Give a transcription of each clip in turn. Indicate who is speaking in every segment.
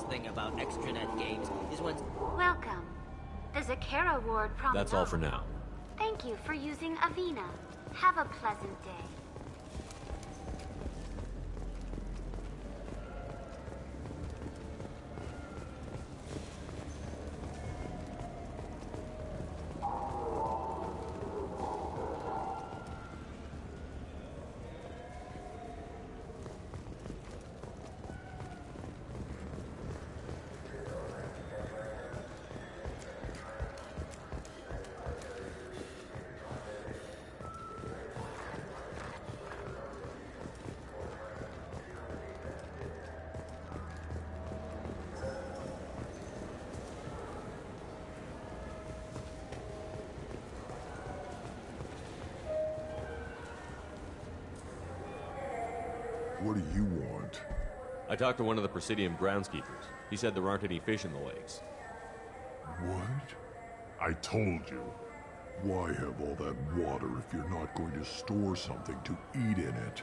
Speaker 1: thing about extranet games is when...
Speaker 2: Welcome. The Zakara Ward promenade.
Speaker 3: That's all for now.
Speaker 2: Thank you for using Avina. Have a pleasant day.
Speaker 4: What do you want?
Speaker 3: I talked to one of the Presidium groundskeepers. He said there aren't any fish in the lakes.
Speaker 4: What?
Speaker 5: I told you.
Speaker 4: Why have all that water if you're not going to store something to eat in it?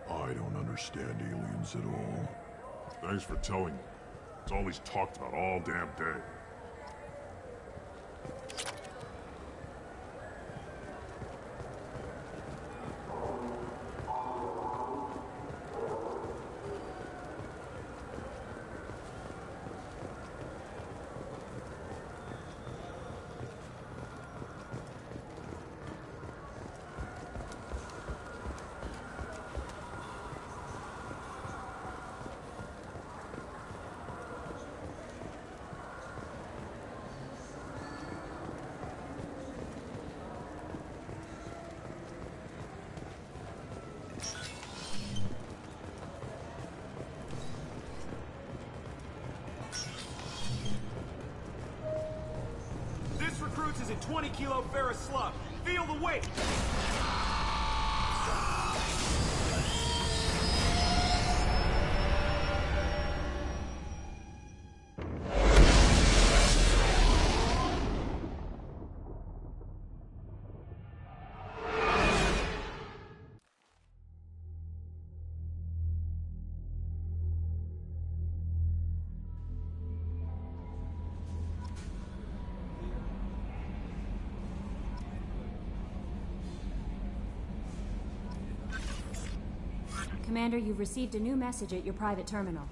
Speaker 4: I don't understand aliens at all.
Speaker 5: Thanks for telling me. It's all he's talked about all damn day.
Speaker 6: Is a 20-kilo ferrous slug. Feel the weight!
Speaker 7: Commander, you've received a new message at your private terminal.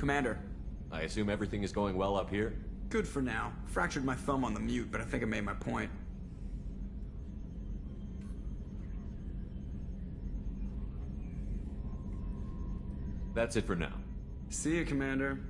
Speaker 8: Commander.
Speaker 3: I assume everything is going well up here?
Speaker 8: Good for now. Fractured my thumb on the mute, but I think I made my point.
Speaker 3: That's it for now.
Speaker 8: See you, Commander.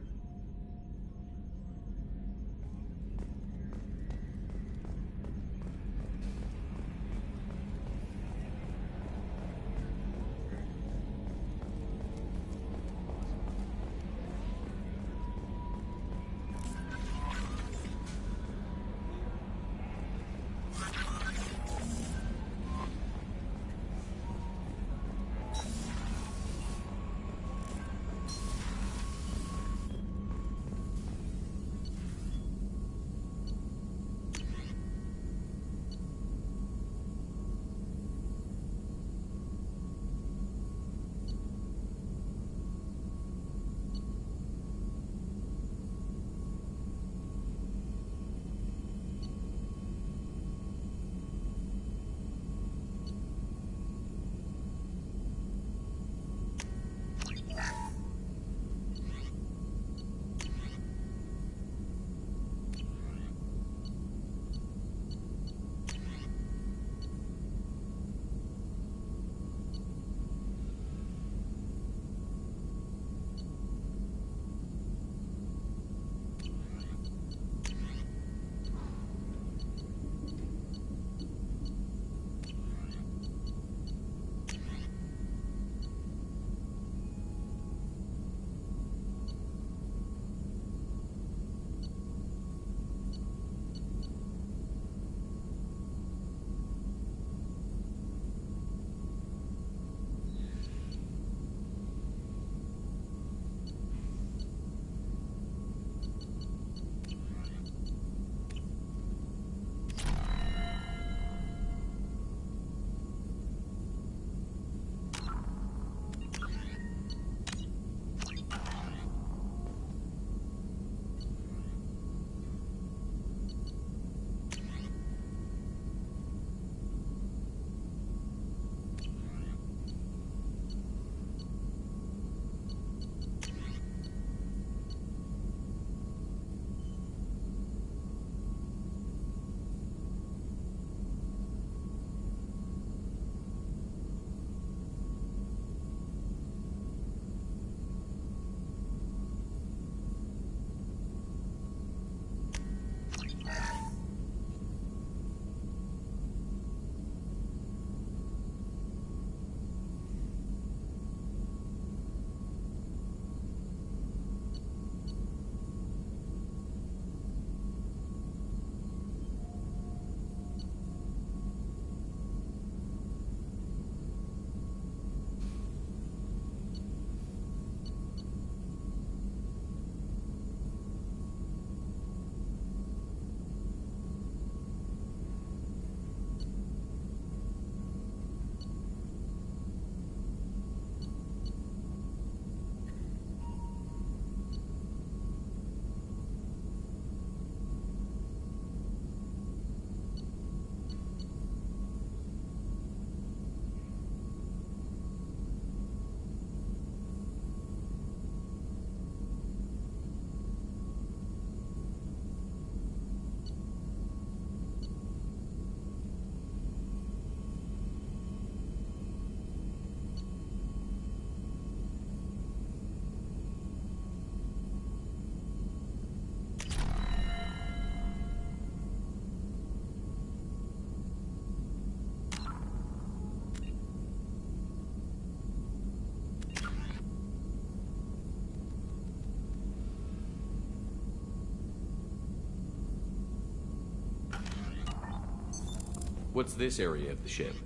Speaker 3: What's this area of the ship?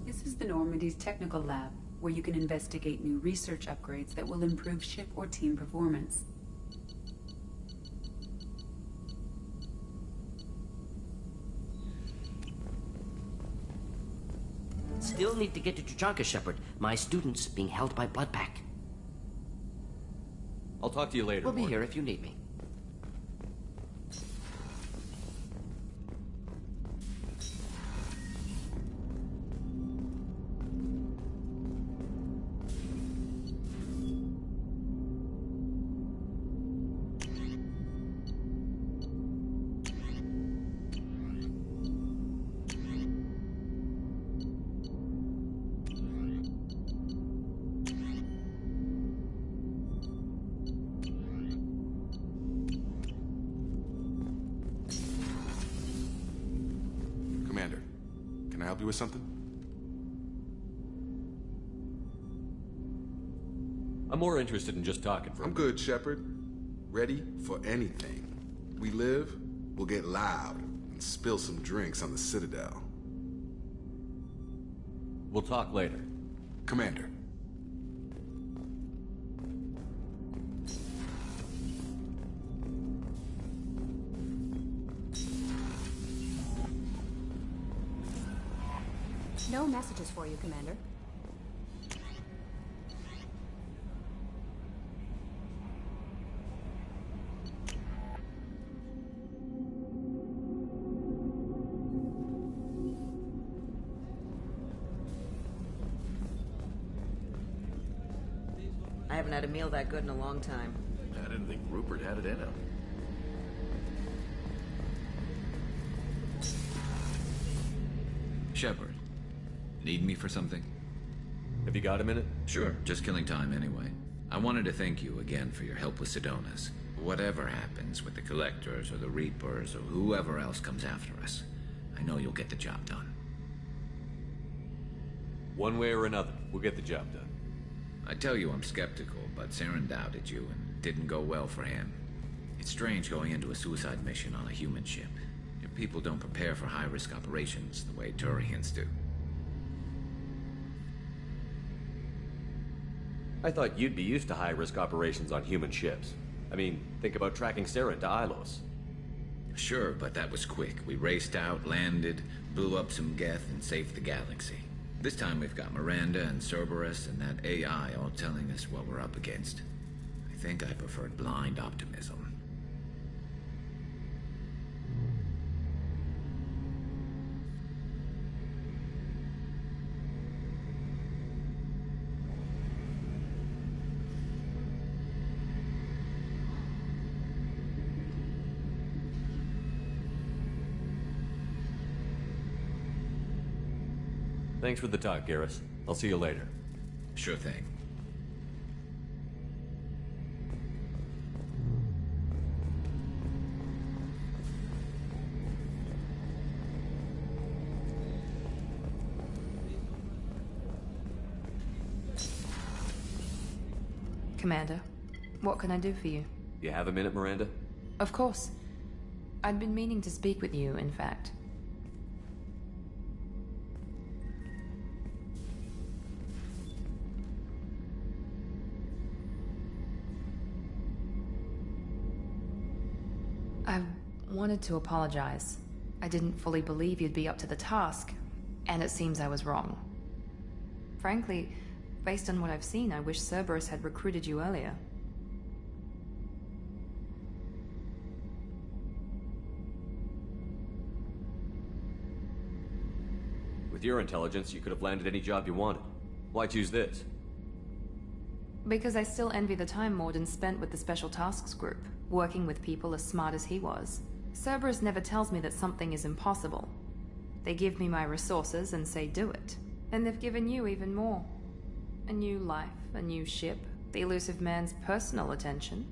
Speaker 9: This is the Normandy's technical lab, where you can investigate new research upgrades that will improve ship or team performance.
Speaker 1: Still need to get to Tuchanka, Shepard. My student's being held by Bloodpack.
Speaker 3: I'll talk to you later.
Speaker 1: We'll be
Speaker 3: Morgan.
Speaker 1: here if you need me.
Speaker 10: help you with something?
Speaker 3: I'm more interested in just talking for a
Speaker 10: I'm
Speaker 3: minute.
Speaker 10: good, Shepard. Ready for anything. We live, we'll get loud, and spill some drinks on the Citadel.
Speaker 3: We'll talk later.
Speaker 10: Commander.
Speaker 7: No messages for you, Commander.
Speaker 11: I haven't had a meal that good in a long time.
Speaker 12: I didn't think Rupert had it in him.
Speaker 13: Shepard, need me for something?
Speaker 3: Have you got a minute?
Speaker 13: Sure, just killing time anyway. I wanted to thank you again for your help with Sidonis. Whatever happens with the Collectors or the Reapers or whoever else comes after us, I know you'll get the job done.
Speaker 3: One way or another, we'll get the job done.
Speaker 13: I tell you I'm skeptical, but Saren doubted you and didn't go well for him. It's strange going into a suicide mission on a human ship. Your people don't prepare for high-risk operations the way Turians do.
Speaker 3: I thought you'd be used to high-risk operations on human ships. I mean, think about tracking Saren to Ilos.
Speaker 13: Sure, but that was quick. We raced out, landed, blew up some Geth, and saved the galaxy. This time we've got Miranda and Cerberus and that AI all telling us what we're up against. I think I preferred blind optimism.
Speaker 3: Thanks for the talk, Garrus. I'll see you later.
Speaker 13: Sure thing.
Speaker 14: Commander, what can I do for you?
Speaker 3: You have a minute, Miranda?
Speaker 14: Of course. I'd been meaning to speak with you, in fact. I wanted to apologize. I didn't fully believe you'd be up to the task, and it seems I was wrong. Frankly, based on what I've seen, I wish Cerberus had recruited you earlier.
Speaker 3: With your intelligence, you could have landed any job you wanted. Why choose this?
Speaker 14: Because I still envy the time Morden spent with the Special Tasks Group, working with people as smart as he was. Cerberus never tells me that something is impossible. They give me my resources and say do it. And they've given you even more. A new life, a new ship, the elusive man's personal attention.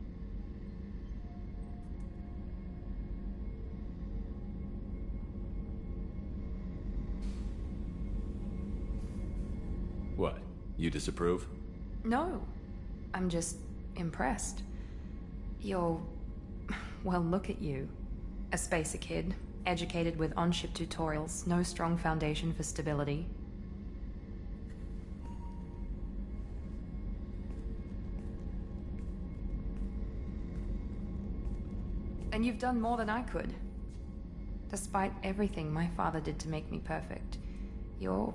Speaker 3: What? You disapprove?
Speaker 14: No. I'm just impressed. You're... well, look at you. A spacer kid, educated with on-ship tutorials, no strong foundation for stability. And you've done more than I could. Despite everything my father did to make me perfect, you're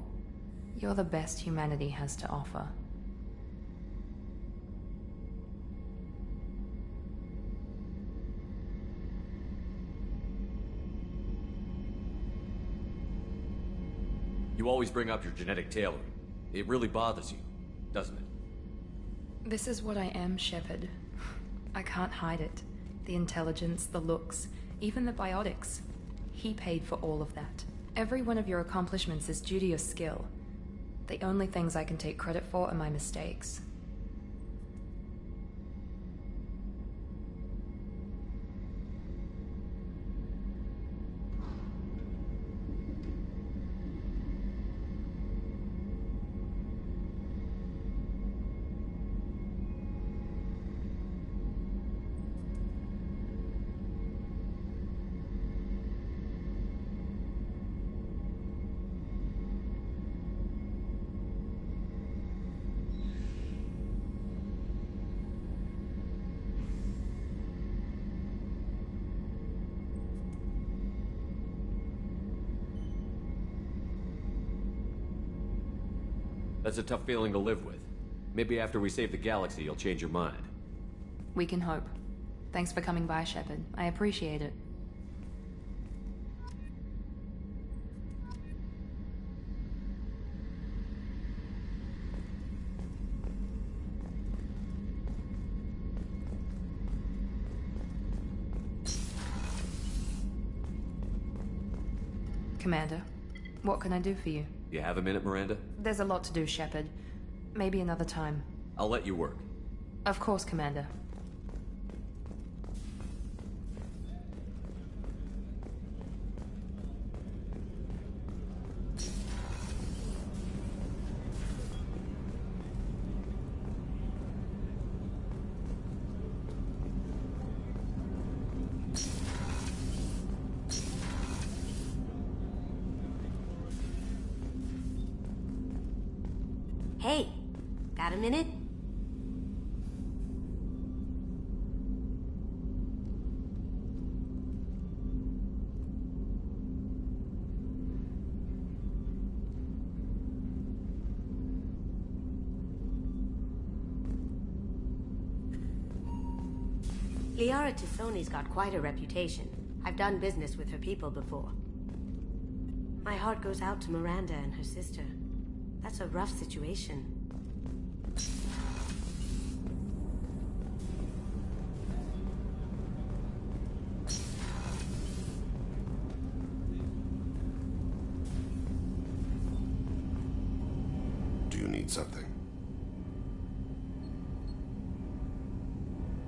Speaker 14: the best humanity has to offer.
Speaker 3: You always bring up your genetic tailoring. It really bothers you, doesn't it?
Speaker 14: This is what I am, Shepard. I can't hide it. The intelligence, the looks, even the biotics. He paid for all of that. Every one of your accomplishments is due to your skill. The only things I can take credit for are my mistakes.
Speaker 3: That's a tough feeling to live with. Maybe after we save the galaxy, you'll change your mind.
Speaker 14: We can hope. Thanks for coming by, Shepard. I appreciate it. Commander, what can I do for you?
Speaker 3: You have a minute, Miranda?
Speaker 14: There's a lot to do, Shepard. Maybe another time.
Speaker 3: I'll let you work.
Speaker 14: Of course, Commander.
Speaker 15: Hey, got a minute? Liara Tassoni's got quite a reputation. I've done business with her people before. My heart goes out to Miranda and her sister. That's a rough situation.
Speaker 16: Do you need something?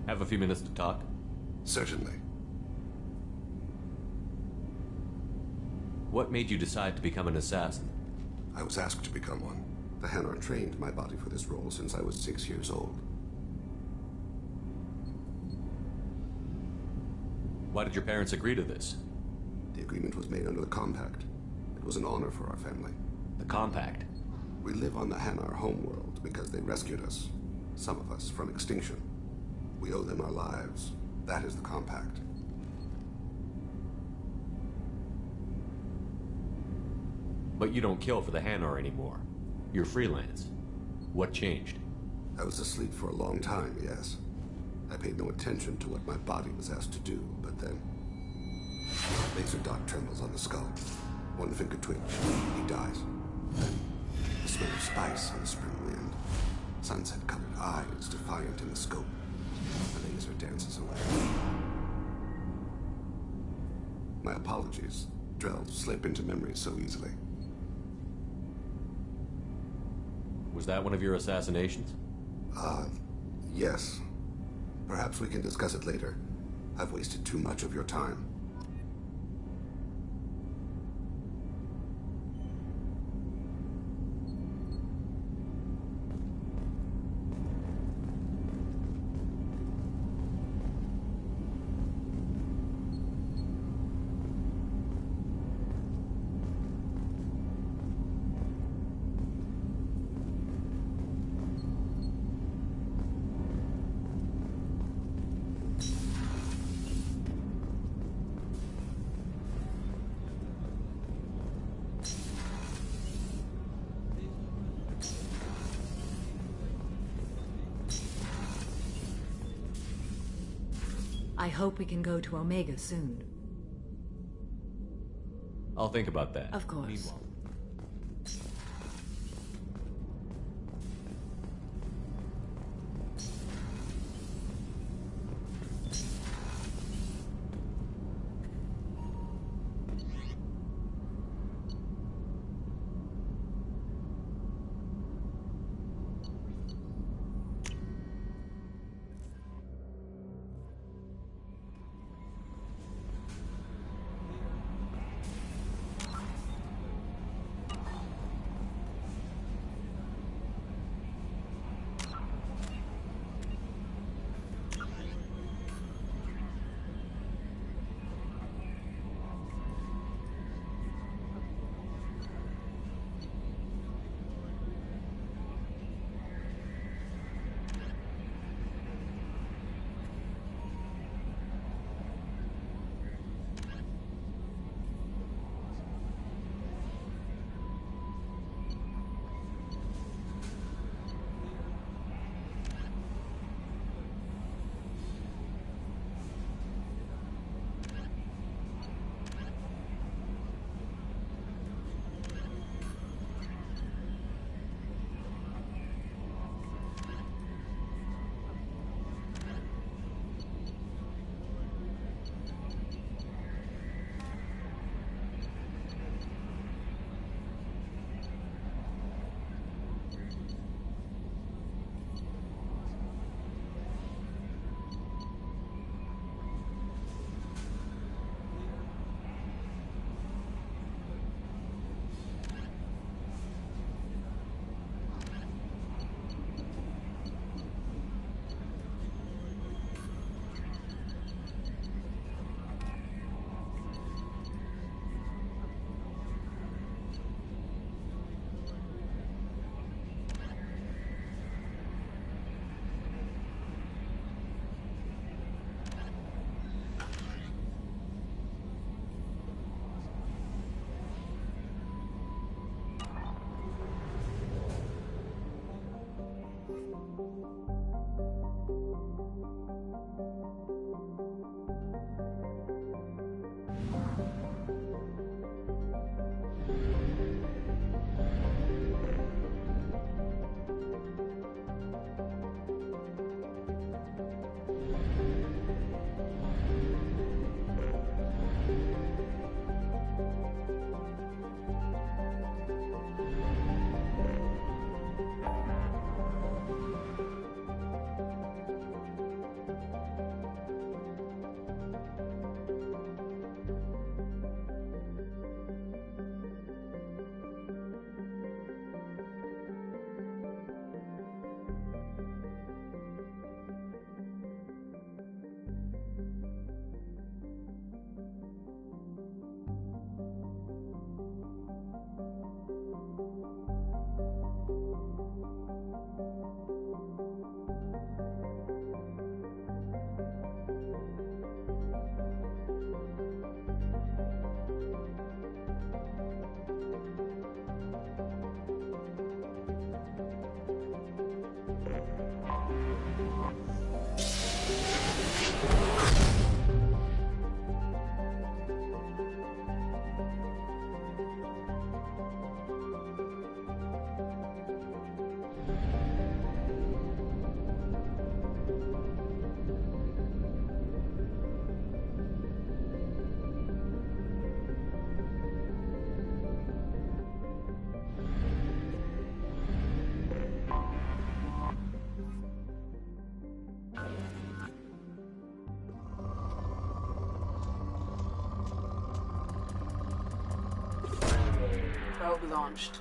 Speaker 3: Have a few minutes to talk?
Speaker 16: Certainly.
Speaker 3: What made you decide to become an assassin?
Speaker 16: I was asked to become one. The Hanar trained my body for this role since I was 6 years old.
Speaker 3: Why did your parents agree to this?
Speaker 16: The agreement was made under the Compact. It was an honor for our family.
Speaker 3: The Compact?
Speaker 16: We live on the Hanar homeworld because they rescued us. Some of us from extinction. We owe them our lives. That is the Compact.
Speaker 3: But you don't kill for the Hanar anymore. You're freelance. What changed?
Speaker 16: I was asleep for a long time, yes. I paid no attention to what my body was asked to do, but then... Laser dot trembles on the skull. One finger twitch. He dies. Then, the smell of spice on the spring wind. Sunset-colored eyes defiant in the scope. The laser dances away. My apologies. Drells slip into memory so easily.
Speaker 3: Was that one of your assassinations?
Speaker 16: Yes. Perhaps we can discuss it later. I've wasted too much of your time.
Speaker 17: I hope we can go to Omega soon.
Speaker 3: I'll think about that.
Speaker 17: Of course.
Speaker 3: Meanwhile.
Speaker 9: Probe launched.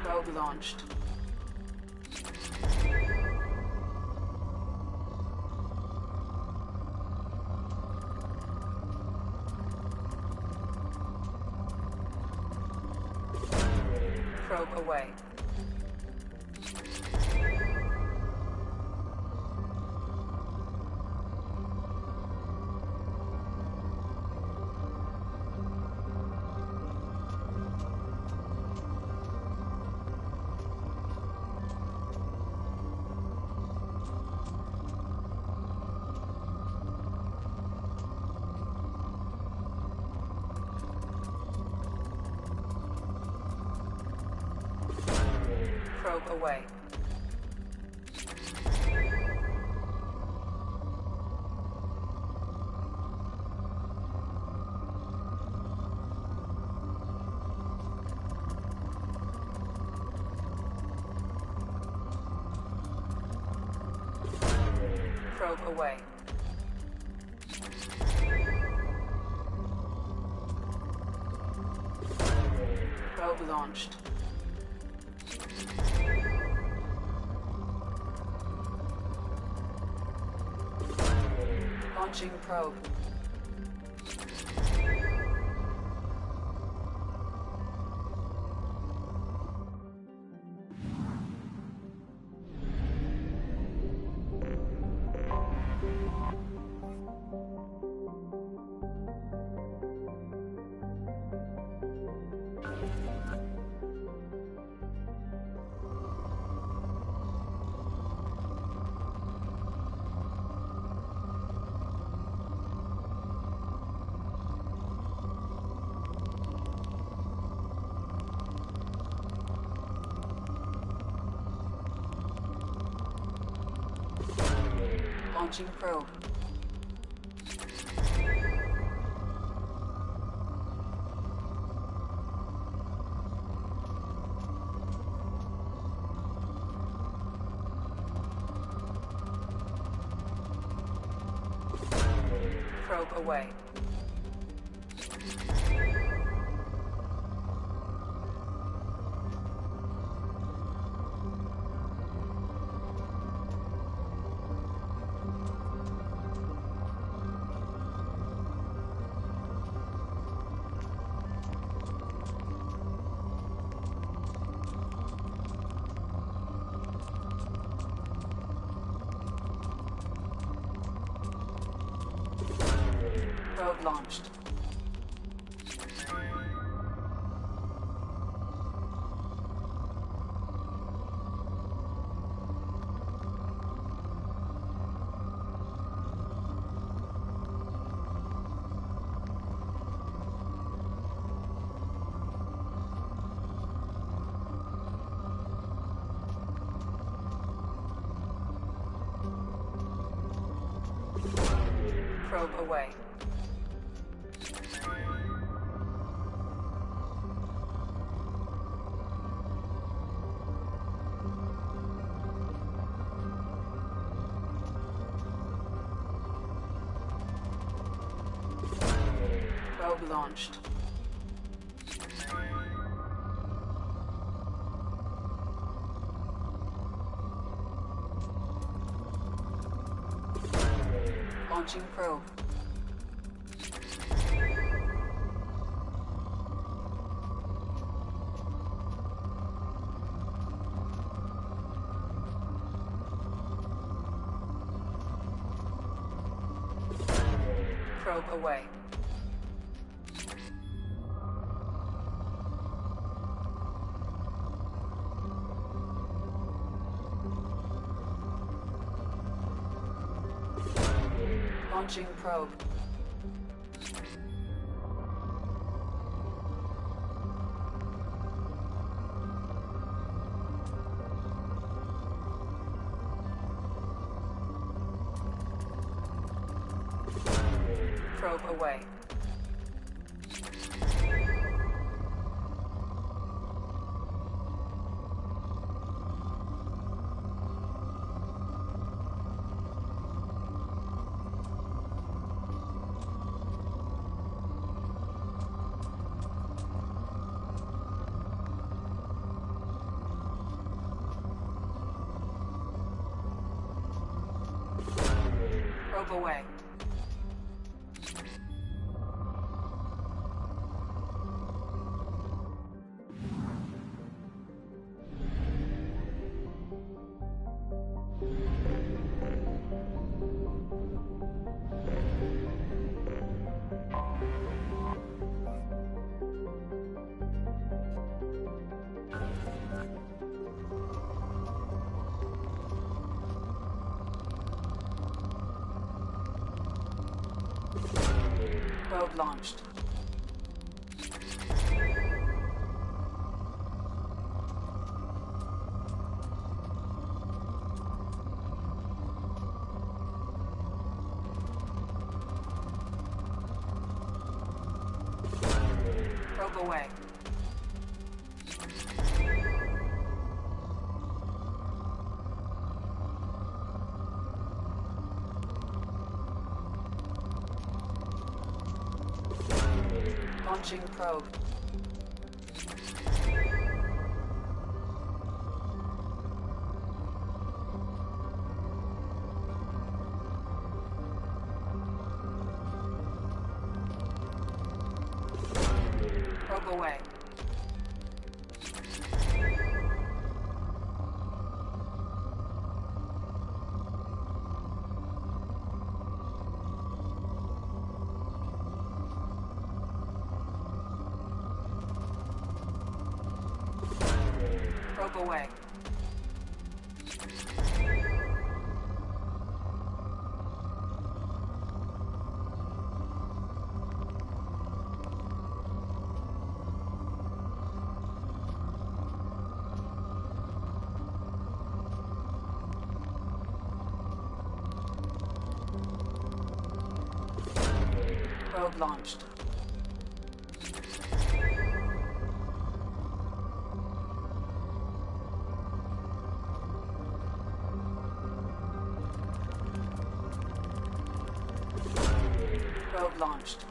Speaker 9: Probe launched. Probe away. Probe away. Probe away. Probe launched. Launching probe. Launching probe. Probe away. Probe launched. Probe away. Probe launched. Launching probe. Probe away. Launching probe. Probe away. Probe away. Probe launched. Probe away. Launching probe. Probe away. Probe away. Probe launched. Probe launched.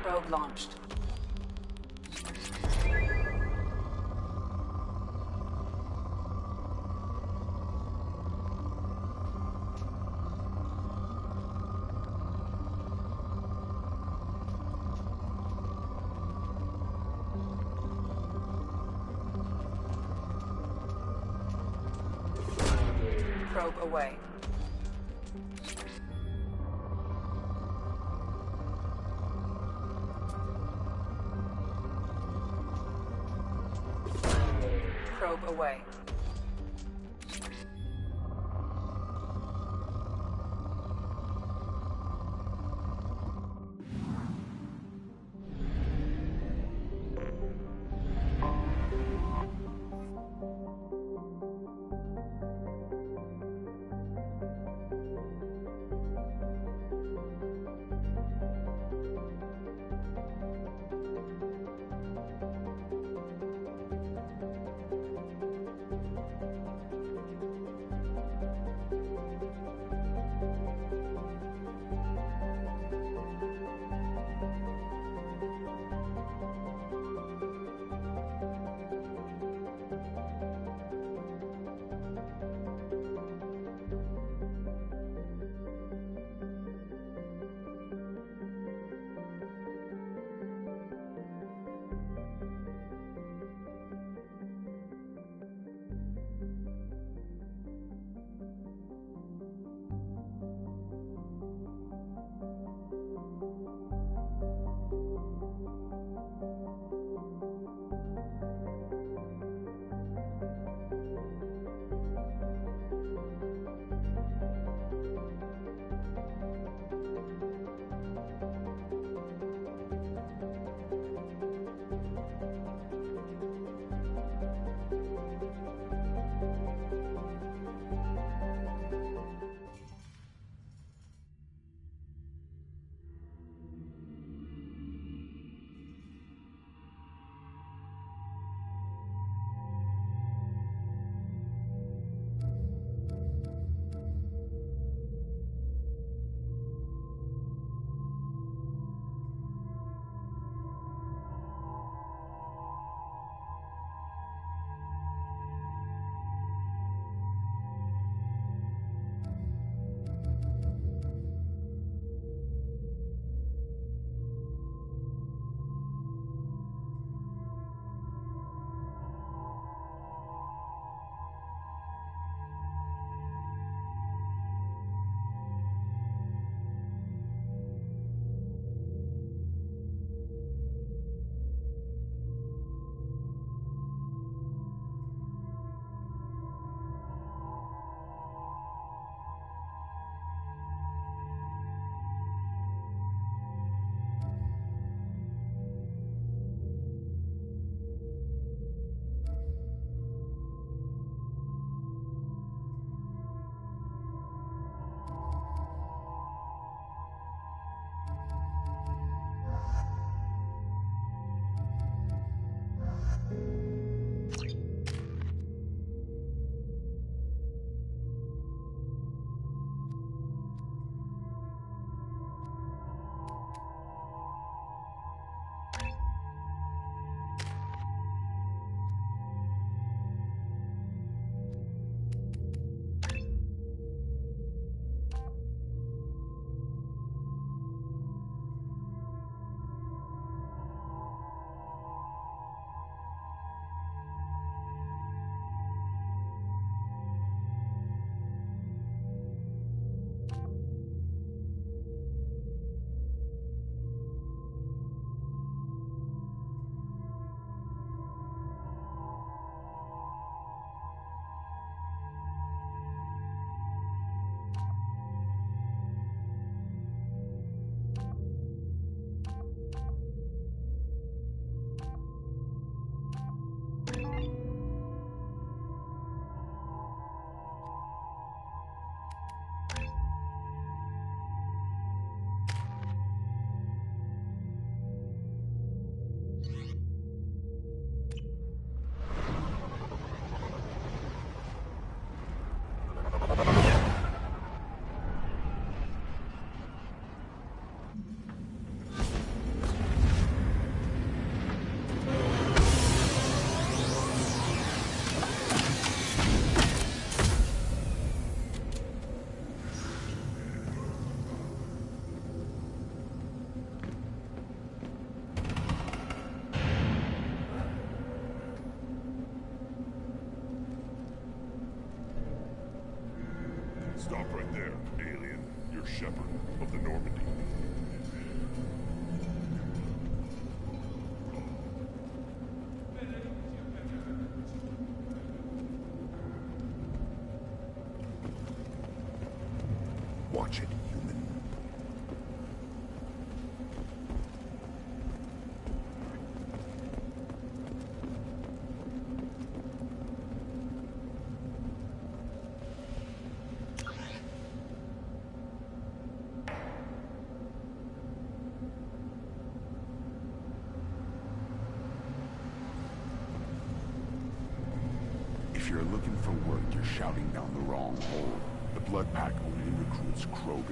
Speaker 9: Probe launched. Probe away. Probe away.
Speaker 5: there, alien. You're Shepherd of the Normandy.
Speaker 4: Watch it, human. If you're looking for work, you're shouting down the wrong hole. The Blood Pack only recruits Krogan.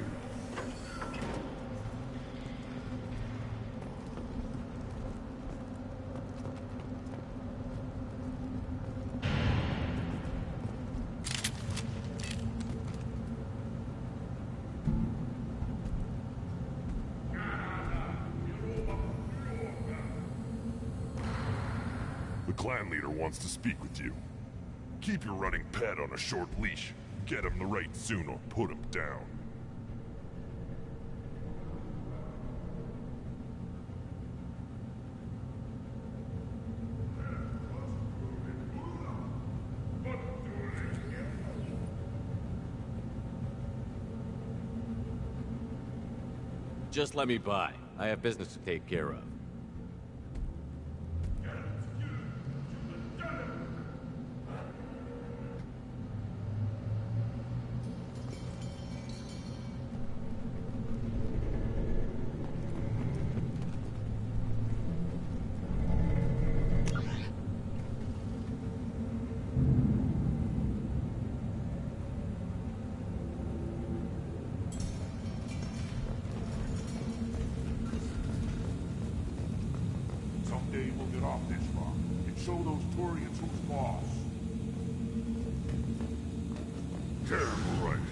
Speaker 5: The clan leader wants to speak with you. Keep your running pet on a short leash. Get him the right soon or put him down.
Speaker 3: Just let me by. I have business to take care of.
Speaker 5: Someday we'll get off this rock and show those Turians who's boss. Damn right.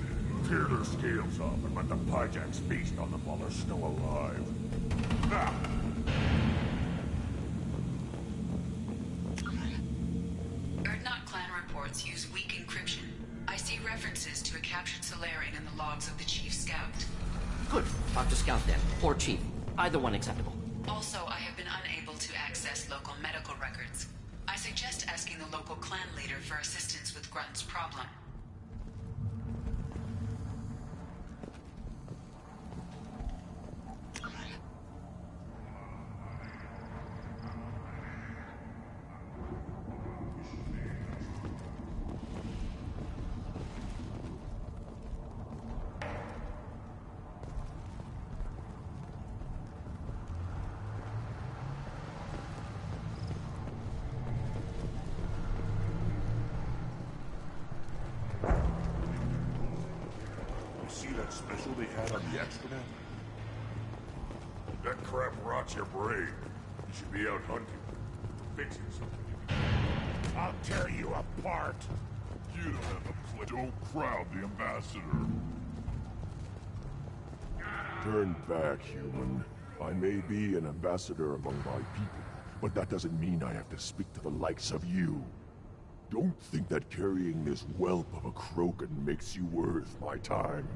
Speaker 5: Tear their scales off and let the Pyjaks feast on them while they're still alive. Now!
Speaker 9: Erdnot clan reports use weak encryption. I see references to a captured Solarian in the logs of the Chief Scout.
Speaker 1: Good. Talk to Scout then. Or Chief. Either one acceptable.
Speaker 9: Also, I have been unable to access local medical records. I suggest asking the local clan leader for assistance with Grunt's problem.
Speaker 5: See that special they had on the Extranet? That crap rots your brain. You should be out hunting. Fixing something. I'll tear you apart. You don't have a clue. Don't crowd the ambassador.
Speaker 4: Turn back, human. I may be an ambassador among my people, but that doesn't mean I have to speak to the likes of you. Don't think that carrying this whelp of a Krogan makes you worth my time.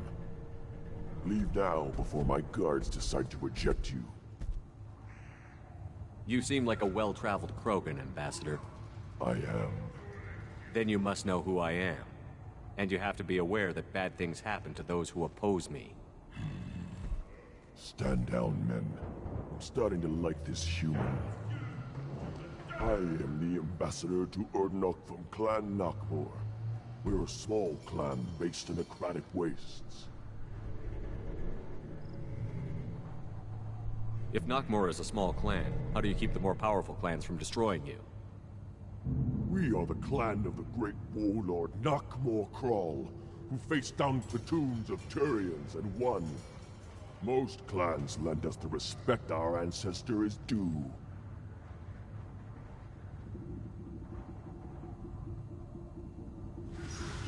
Speaker 4: Leave now before my guards decide to eject you.
Speaker 3: You seem like a well-traveled Krogan, Ambassador.
Speaker 4: I am.
Speaker 3: Then you must know who I am. And you have to be aware that bad things happen to those who oppose me.
Speaker 4: Stand down, men. I'm starting to like this human. I am the ambassador to Erdnot from Clan Nakmor. We're a small clan based in the Kratic Wastes.
Speaker 3: If Nakmor is a small clan, how do you keep the more powerful clans from destroying you?
Speaker 4: We are the clan of the great warlord Nakmor Crawl, who faced down platoons of Turians and won. Most clans lend us the respect our ancestor is due.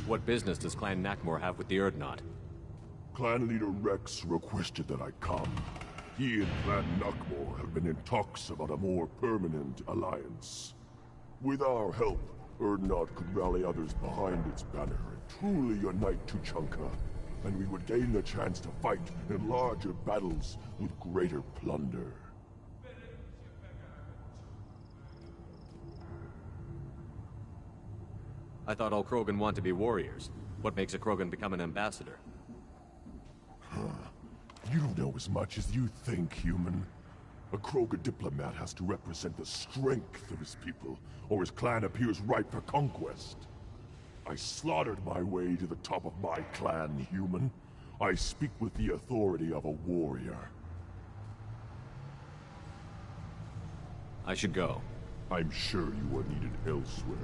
Speaker 3: What business does Clan Nakmor have with the Erdnot?
Speaker 4: Clan leader Rex requested that I come. He and Clan Nakmor have been in talks about a more permanent alliance. With our help, Erdnot could rally others behind its banner and truly unite Tuchanka. and we would gain the chance to fight in larger battles with greater plunder.
Speaker 3: I thought all Krogan want to be warriors. What makes a Krogan become an ambassador?
Speaker 4: You don't know as much as you think, human. A Krogan diplomat has to represent the strength of his people, or his clan appears ripe for conquest. I slaughtered my way to the top of my clan, human. I speak with the authority of a warrior.
Speaker 3: I should go.
Speaker 4: I'm sure you are needed elsewhere.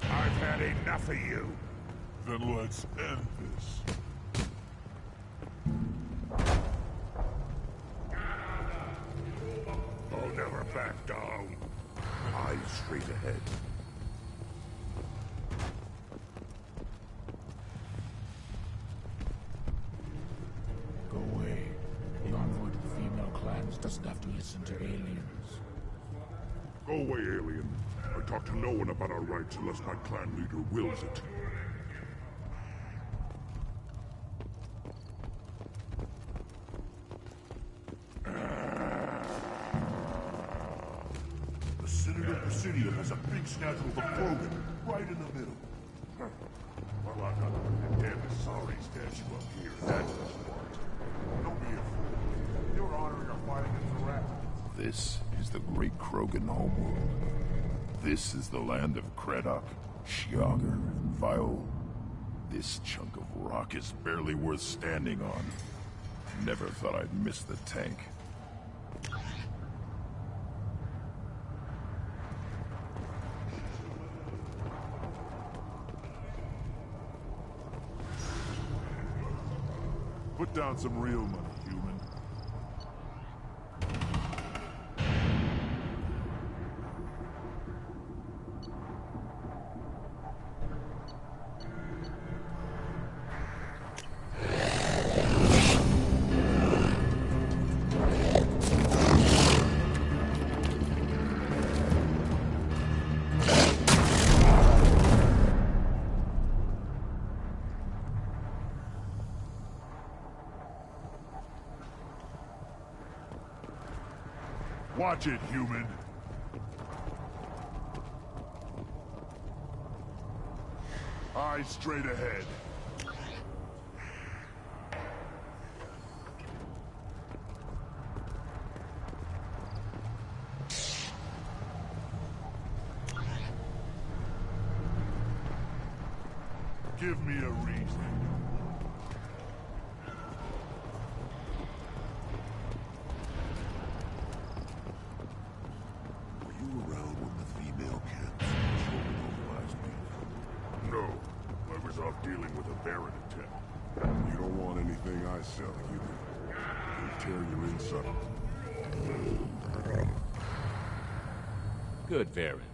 Speaker 5: I've had enough of you. Then let's end this. I'll never back down. Eyes straight ahead.
Speaker 18: Go away. The envoy to the female clans doesn't have to listen to aliens.
Speaker 5: Go away, alien. I talk to no one about our rights unless my clan leader wills it. The Citadel Presidium has a big statue of a Krogan right in the middle. Well, I've got a damn sorry statue up here. That's the part. Don't be a fool. You're honoring our fighting in Iraq.
Speaker 19: This is the great Krogan homeworld. This is the land of Kredok, Shiagar, and Viol. This chunk of rock is barely worth standing on. Never thought I'd miss the tank.
Speaker 5: Put down some real money, human. Watch it, human. Eyes straight ahead. Give me a reason. Dealing with a Baron attempt. You don't want anything I sell, human. You'll tear your inside.
Speaker 3: Good, Varen.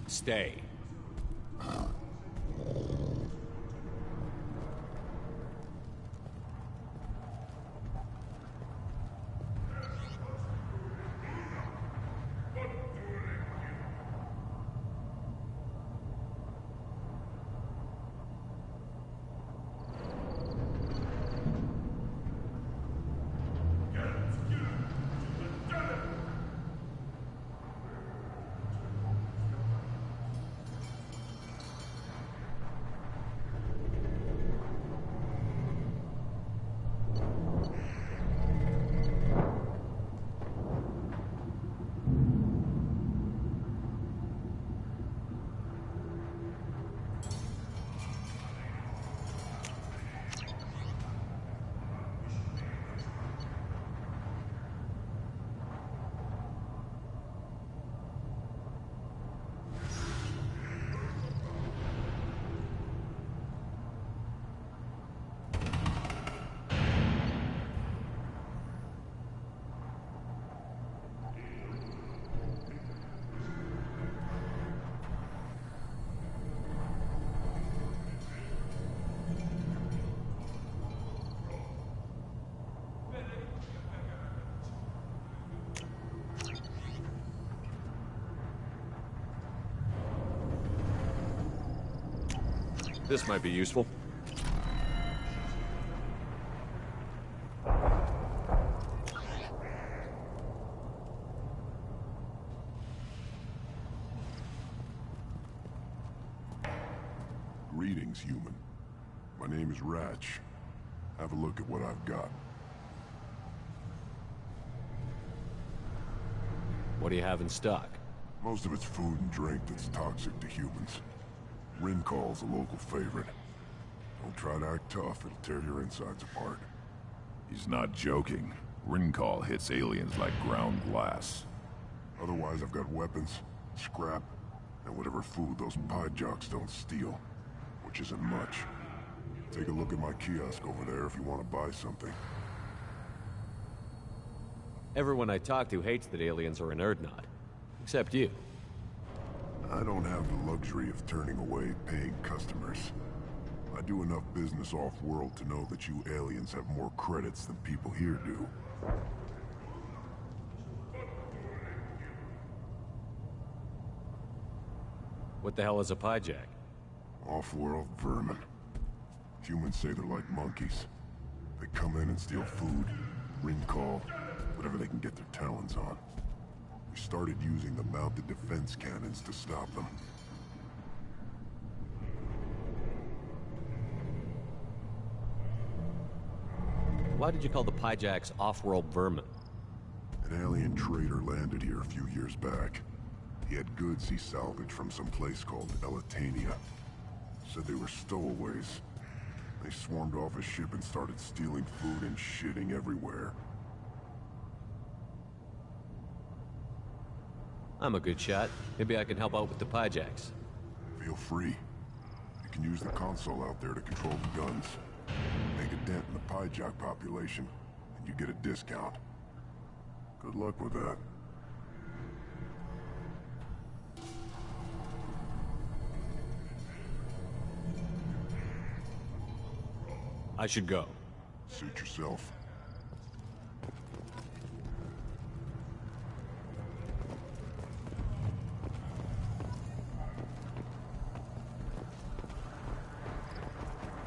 Speaker 3: Stay. This might be useful.
Speaker 4: Greetings, human. My name is Ratch. Have a look at what I've got.
Speaker 3: What do you have in stock?
Speaker 4: Most of it's food and drink that's toxic to humans. Rincall's a local favorite. Don't try to act tough, it'll tear your insides apart.
Speaker 19: He's not joking. Rincall hits aliens like ground glass.
Speaker 4: Otherwise, I've got weapons, scrap, and whatever food those pie jocks don't steal. Which isn't much. Take a look at my kiosk over there if you want to buy something.
Speaker 3: Everyone I talk to hates that aliens are an Erdnot. Except you.
Speaker 4: I don't have the luxury of turning away paying customers. I do enough business off-world to know that you aliens have more credits than people here do.
Speaker 3: What the hell is a pie jack?
Speaker 4: Off-world vermin. Humans say they're like monkeys. They come in and steal food, Rincall, whatever they can get their talons on. We started using the mounted defense cannons to stop them.
Speaker 3: Why did you call the pie jacks off-world vermin?
Speaker 4: An alien trader landed here a few years back. He had goods he salvaged from some place called Elitania. Said they were stowaways. They swarmed off a ship and started stealing food and shitting everywhere.
Speaker 3: I'm a good shot. Maybe I can help out with the pie jacks.
Speaker 4: Feel free. You can use the console out there to control the guns. Make a dent in the pie jack population, and you get a discount. Good luck with that.
Speaker 3: I should go.
Speaker 4: Suit yourself.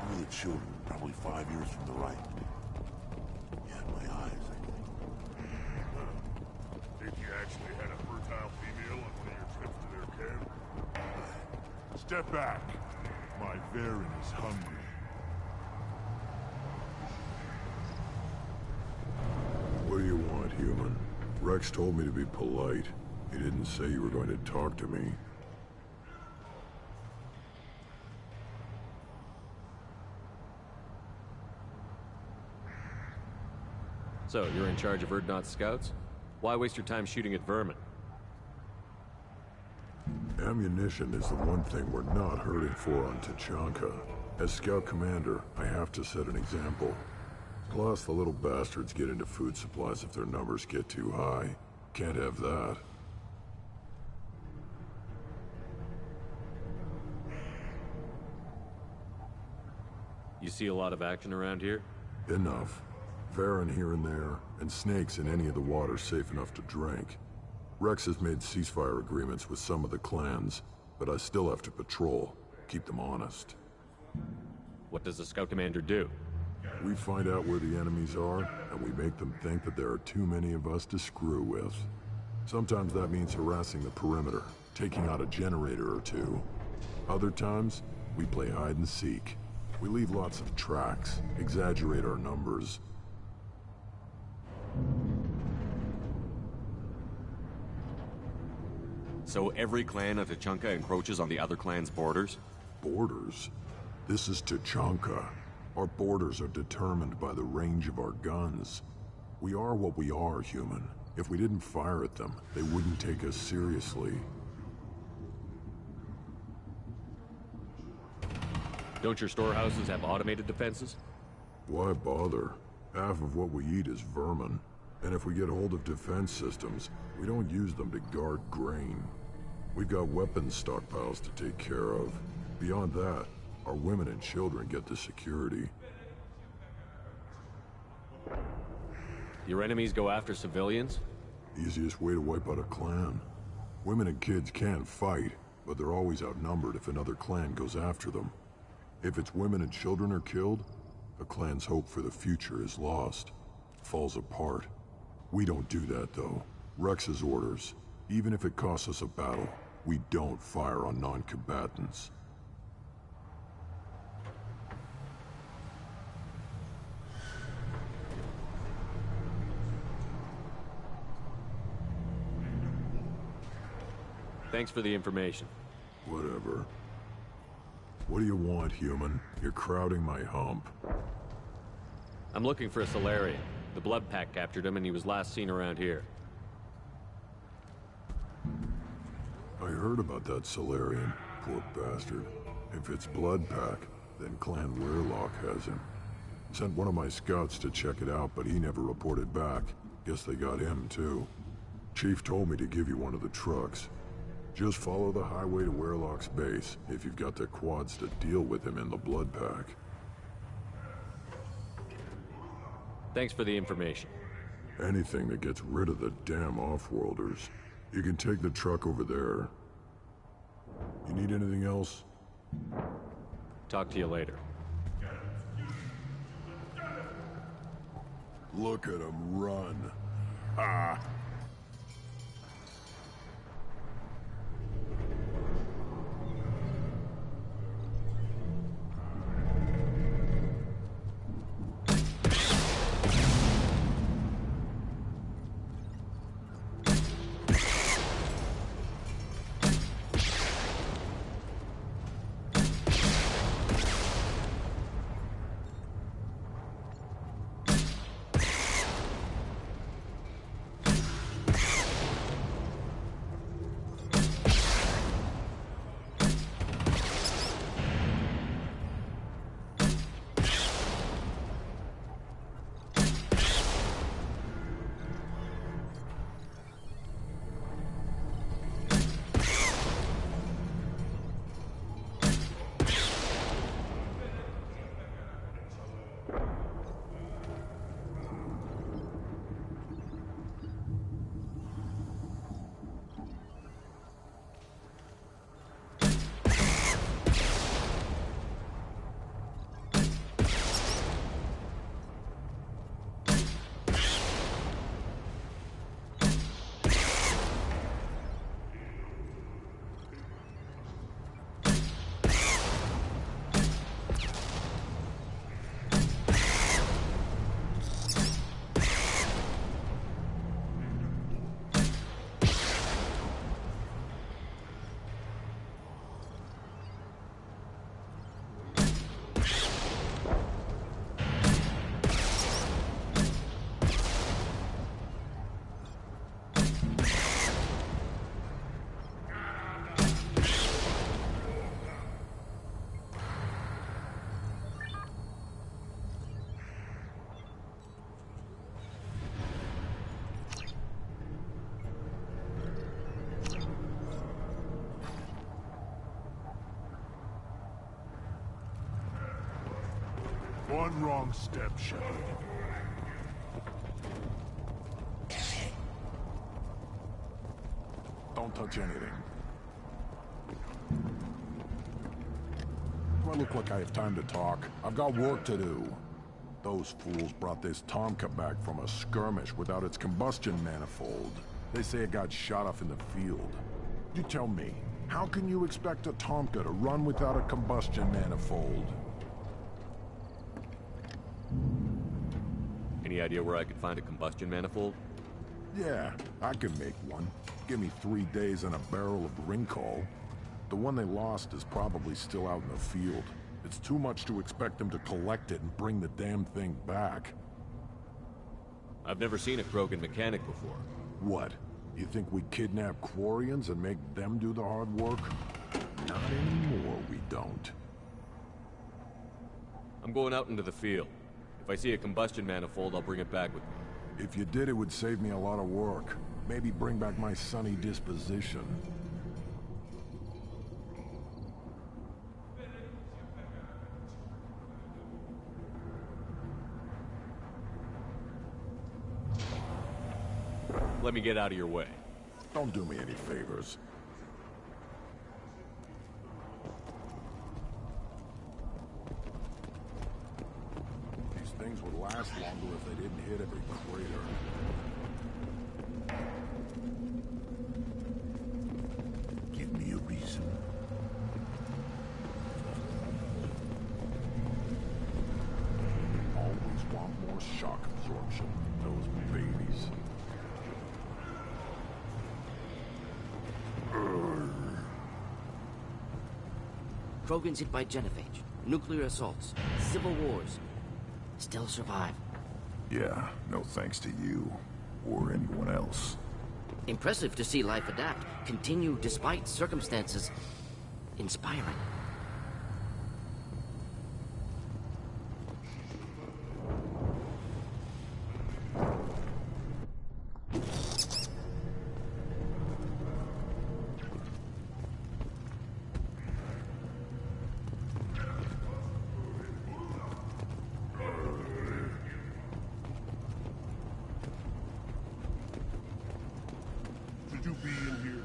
Speaker 5: One of the children, probably 5 years from the right. Yeah, my eyes, I think.
Speaker 4: Think you actually had a fertile female on one of your trips to their camp?
Speaker 5: Step back. My Varen is hungry.
Speaker 4: What do you want, human? Rex told me to be polite. He didn't say you were going to talk to me.
Speaker 3: So, you're in charge of Erdnot scouts? Why waste your time shooting at vermin?
Speaker 4: Ammunition is the one thing we're not hurting for on Tachanka. As scout commander, I have to set an example. Plus, the little bastards get into food supplies if their numbers get too high. Can't have that.
Speaker 3: You see a lot of action around here?
Speaker 4: Enough. Varen here and there, and snakes in any of the water safe enough to drink. Rex has made ceasefire agreements with some of the clans, but I still have to patrol, keep them honest.
Speaker 3: What does the scout commander do?
Speaker 4: We find out where the enemies are, and we make them think that there are too many of us to screw with. Sometimes that means harassing the perimeter, taking out a generator or two. Other times, we play hide and seek. We leave lots of tracks, exaggerate our numbers.
Speaker 3: So every clan of Tachanka encroaches on the other clan's borders?
Speaker 4: Borders? This is Tachanka. Our borders are determined by the range of our guns. We are what we are, human. If we didn't fire at them, they wouldn't take us seriously.
Speaker 3: Don't your storehouses have automated defenses?
Speaker 4: Why bother? Half of what we eat is vermin. And if we get hold of defense systems, we don't use them to guard grain. We've got weapons stockpiles to take care of. Beyond that, our women and children get the security.
Speaker 3: Your enemies go after civilians?
Speaker 4: Easiest way to wipe out a clan. Women and kids can fight, but they're always outnumbered if another clan goes after them. If its women and children are killed, a clan's hope for the future is lost. Falls apart. We don't do that, though. Rex's orders. Even if it costs us a battle, we don't fire on non-combatants.
Speaker 3: Thanks for the information.
Speaker 4: Whatever. What do you want, human? You're crowding my hump.
Speaker 3: I'm looking for a Solarian. The Blood Pack captured him and he was last seen around here.
Speaker 4: I heard about that Solarian. Poor bastard. If it's Blood Pack, then Clan Weirlock has him. Sent one of my scouts to check it out, but he never reported back. Guess they got him, too. Chief told me to give you one of the trucks. Just follow the highway to Weirlock's base, if you've got the quads to deal with him in the Blood Pack.
Speaker 3: Thanks for the information.
Speaker 4: Anything that gets rid of the damn Offworlders. You can take the truck over there. You need anything else?
Speaker 3: Talk to you later.
Speaker 4: Look at him run. Ah!
Speaker 5: One wrong step, Shepard.
Speaker 18: Don't touch anything. Do I look like I have time to talk? I've got work to do. Those fools brought this Tomka back from a skirmish without its combustion manifold. They say it got shot off in the field. You tell me, how can you expect a Tomka to run without a combustion manifold?
Speaker 3: Any idea where I could find a combustion manifold?
Speaker 18: Yeah, I can make one. Give me 3 days and a barrel of Ringcall. The one they lost is probably still out in the field. It's too much to expect them to collect it and bring the damn thing back.
Speaker 3: I've never seen a Krogan mechanic before.
Speaker 18: What? You think we kidnap Quarians and make them do the hard work? Not anymore, we don't.
Speaker 3: I'm going out into the field. If I see a combustion manifold, I'll bring it back with me.
Speaker 18: If you did, it would save me a lot of work. Maybe bring back my sunny disposition.
Speaker 3: Let me get out of your way.
Speaker 18: Don't do me any favors. last longer if they didn't hit every crater.
Speaker 19: Give me a reason.
Speaker 18: Always want more shock absorption. Those babies.
Speaker 1: Krogan's hit by genophage, nuclear assaults, civil wars. Still survive.
Speaker 19: Yeah, no thanks to you. Or anyone else.
Speaker 1: Impressive to see life adapt, continue despite circumstances. Inspiring.
Speaker 5: Should you be in here?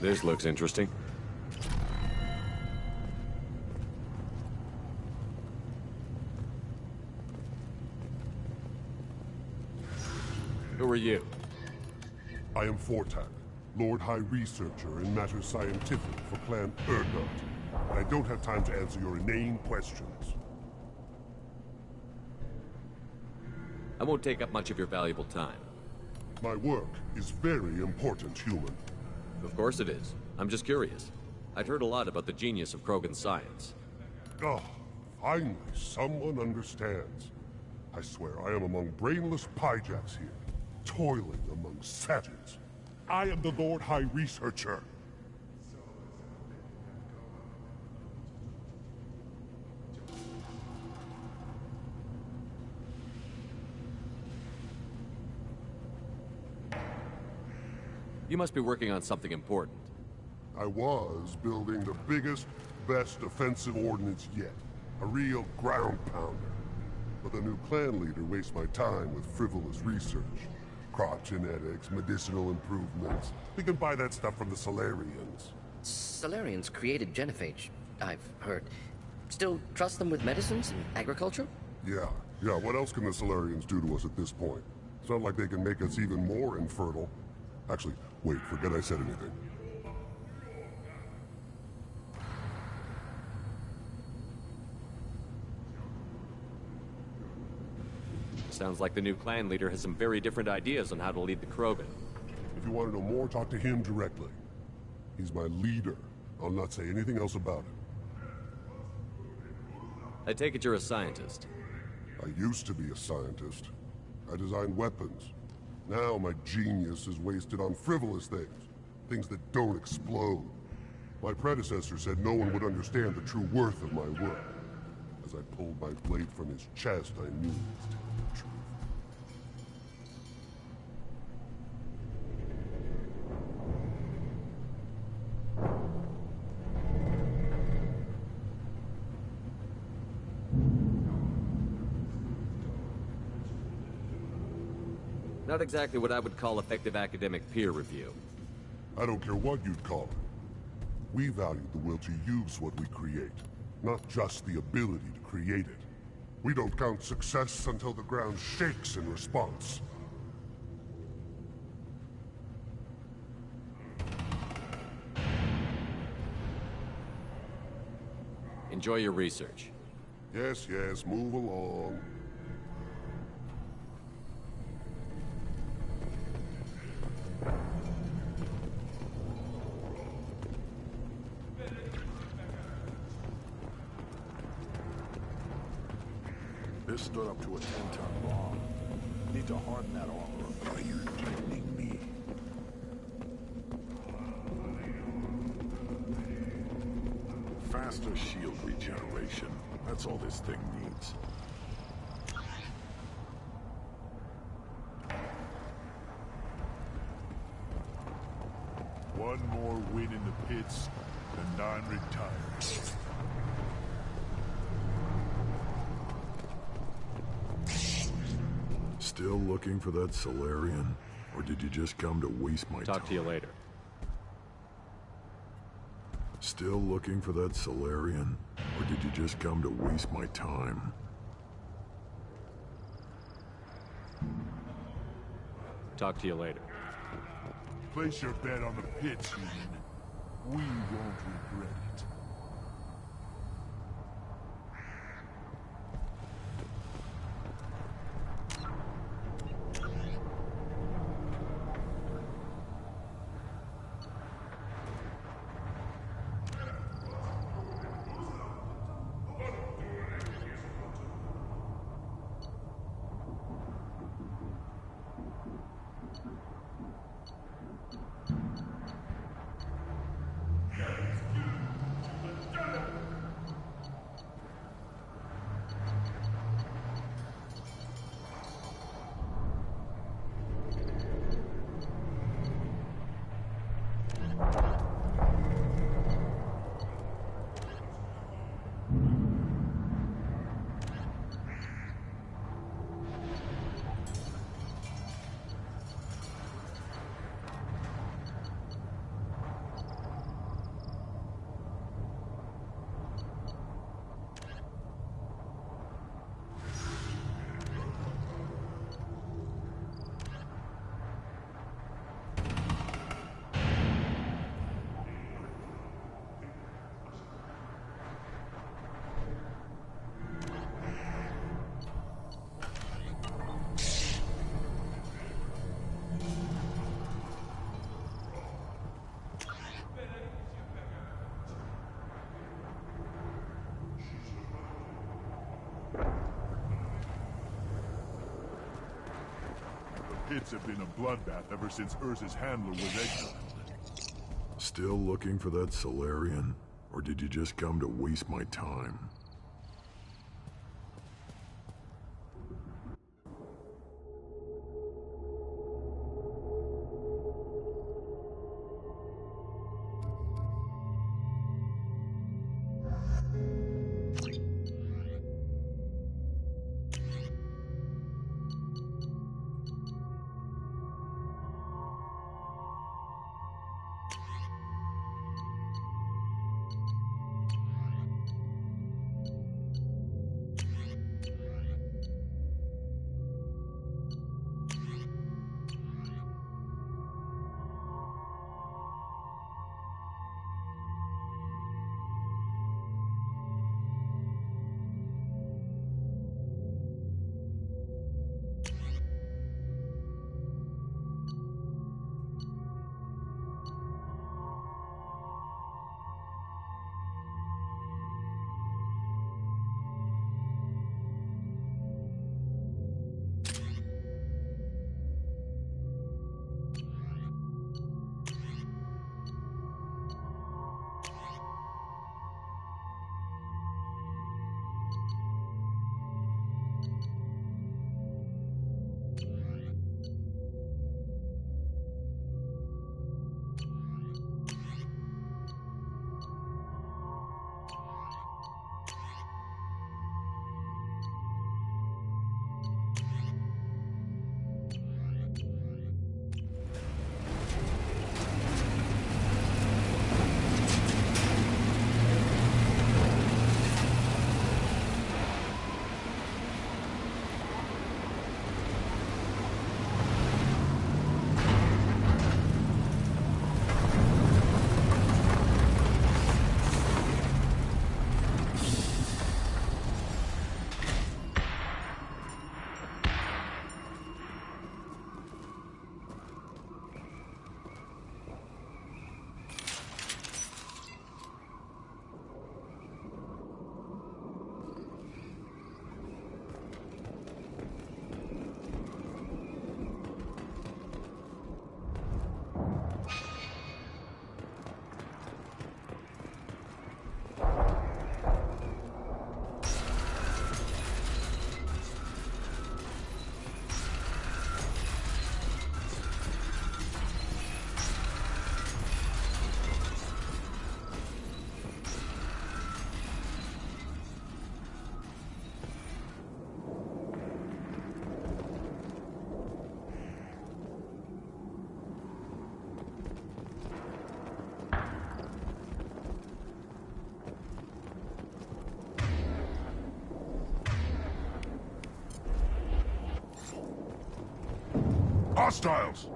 Speaker 3: This looks interesting. Who are you?
Speaker 5: I am Fortak, Lord High Researcher in matters scientific for Clan Urgot. I don't have time to answer your inane questions.
Speaker 3: I won't take up much of your valuable time.
Speaker 5: My work is very important, human.
Speaker 3: Of course it is. I'm just curious. I'd heard a lot about the genius of Krogan science.
Speaker 5: Oh, finally, someone understands. I swear I am among brainless pyjacks here, toiling among savages. I am the Lord High Researcher.
Speaker 3: You must be working on something important.
Speaker 5: I was building the biggest, best offensive ordnance yet. A real ground pounder. But the new clan leader wastes my time with frivolous research. Crop genetics, medicinal improvements. We can buy that stuff from the Solarians.
Speaker 1: Solarians created genophage, I've heard. Still trust them with medicines and agriculture?
Speaker 5: Yeah. What else can the Solarians do to us at this point? It's not like they can make us even more infertile. Actually, wait, forget I said anything.
Speaker 3: Sounds like the new clan leader has some very different ideas on how to lead the Krogan.
Speaker 5: If you want to know more, talk to him directly. He's my leader. I'll not say anything else about it.
Speaker 3: I take it you're a scientist.
Speaker 5: I used to be a scientist. I designed weapons. Now my genius is wasted on frivolous things. Things that don't explode. My predecessor said no one would understand the true worth of my work. As I pulled my blade from his chest, I knew the truth.
Speaker 3: Not exactly what I would call effective academic peer review.
Speaker 5: I don't care what you'd call it. We value the will to use what we create, not just the ability to create it. We don't count success until the ground shakes in response.
Speaker 3: Enjoy your research.
Speaker 5: Yes, move along.
Speaker 18: This stood up to a 10-ton bomb. Need to harden that armor. Are you kidding me? Faster shield regeneration. That's all this thing needs.
Speaker 5: One more win in the pits, and I'm retired.
Speaker 18: Still looking for that Solarian? Or did you just come to waste my time?
Speaker 20: Talk to you later.
Speaker 18: Still looking for that Solarian? Or did you just come to waste my time?
Speaker 20: Talk to you later.
Speaker 5: Place your bet on the pits, human. We won't regret it. Pits have been a bloodbath ever since Urza's handler was exiled.
Speaker 18: Still looking for that Solarian? Or did you just come to waste my time?
Speaker 5: Hostiles!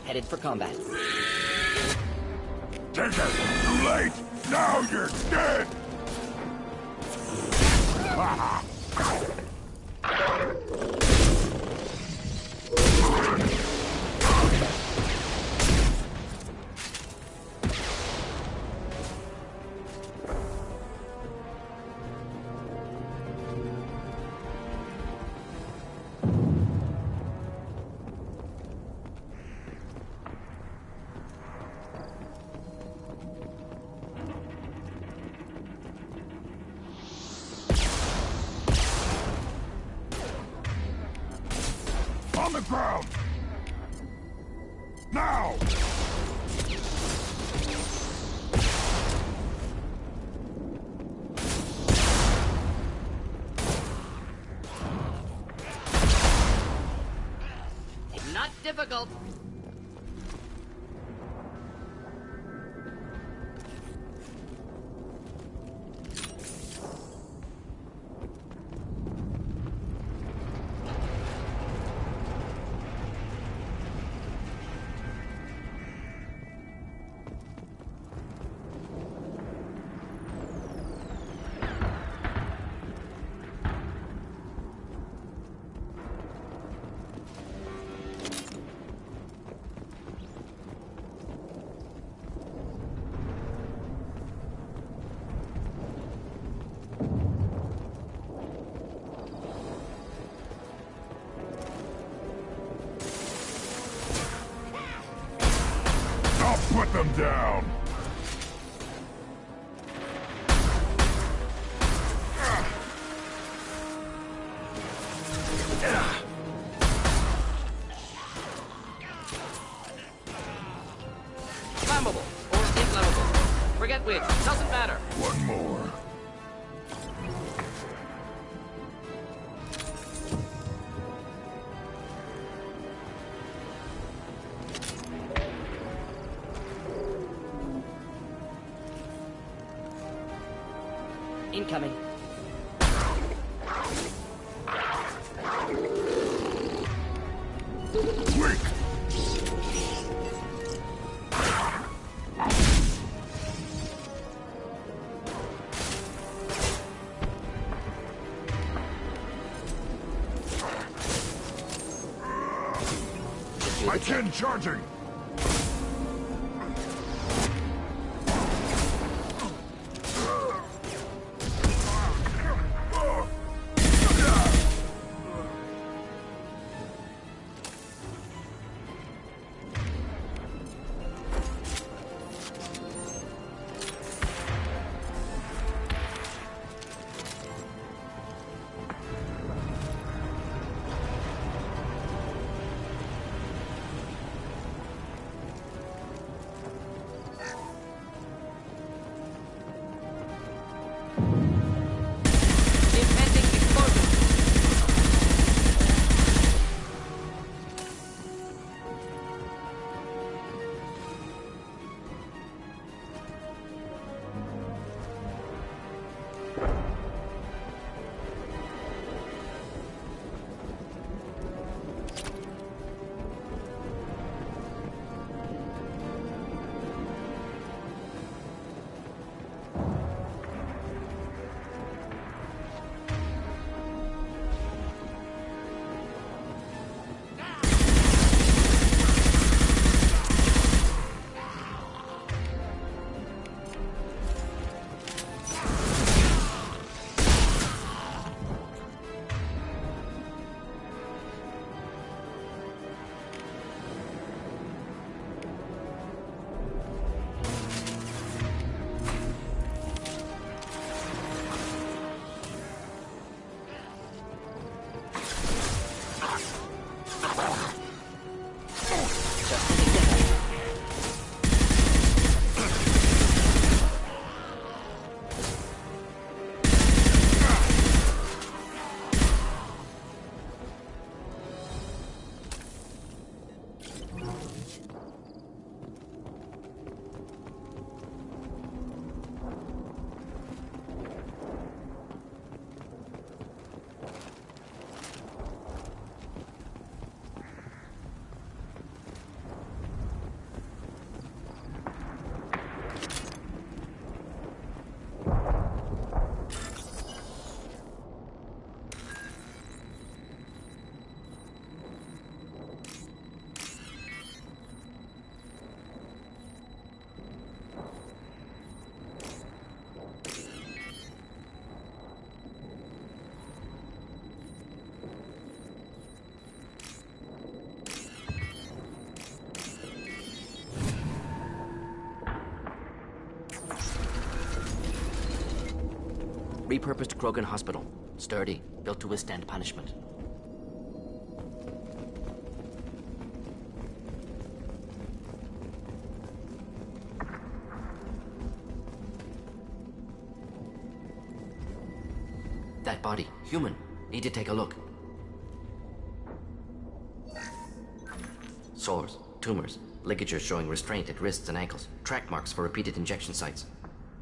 Speaker 1: Headed for combat.
Speaker 5: Take it! Too late! Now you're dead! On the ground! Now!
Speaker 1: Not difficult.
Speaker 5: Put them down!
Speaker 1: Flammable or inflammable. Forget which. Doesn't matter.
Speaker 5: One more.
Speaker 1: Incoming.
Speaker 5: Quick! My chin charging!
Speaker 1: Repurposed Krogan hospital. Sturdy, built to withstand punishment. That body, human. Need to take a look. Sores, tumors, ligatures showing restraint at wrists and ankles, track marks for repeated injection sites.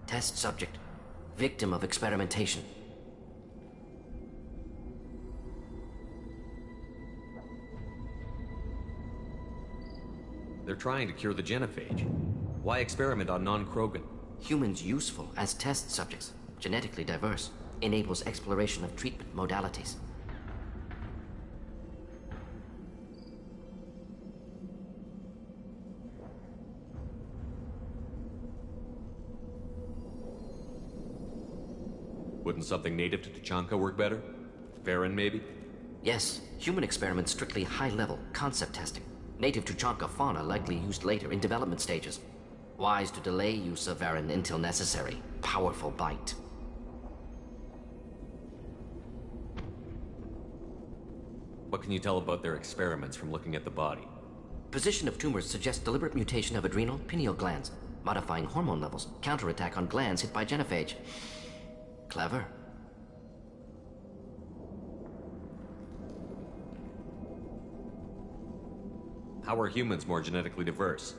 Speaker 1: Test subject, victim of experimentation.
Speaker 3: They're trying to cure the genophage. Why experiment on non-Krogan?
Speaker 1: Humans useful as test subjects, genetically diverse, enables exploration of treatment modalities.
Speaker 3: Wouldn't something native to Tuchanka work better? Varen, maybe?
Speaker 1: Yes, human experiments strictly high-level, concept testing. Native Tuchanka fauna likely used later in development stages. Wise to delay use of Varen until necessary. Powerful bite.
Speaker 3: What can you tell about their experiments from looking at the body?
Speaker 1: Position of tumors suggests deliberate mutation of adrenal, pineal glands, modifying hormone levels, counterattack on glands hit by genophage. Clever.
Speaker 3: How are humans more genetically diverse?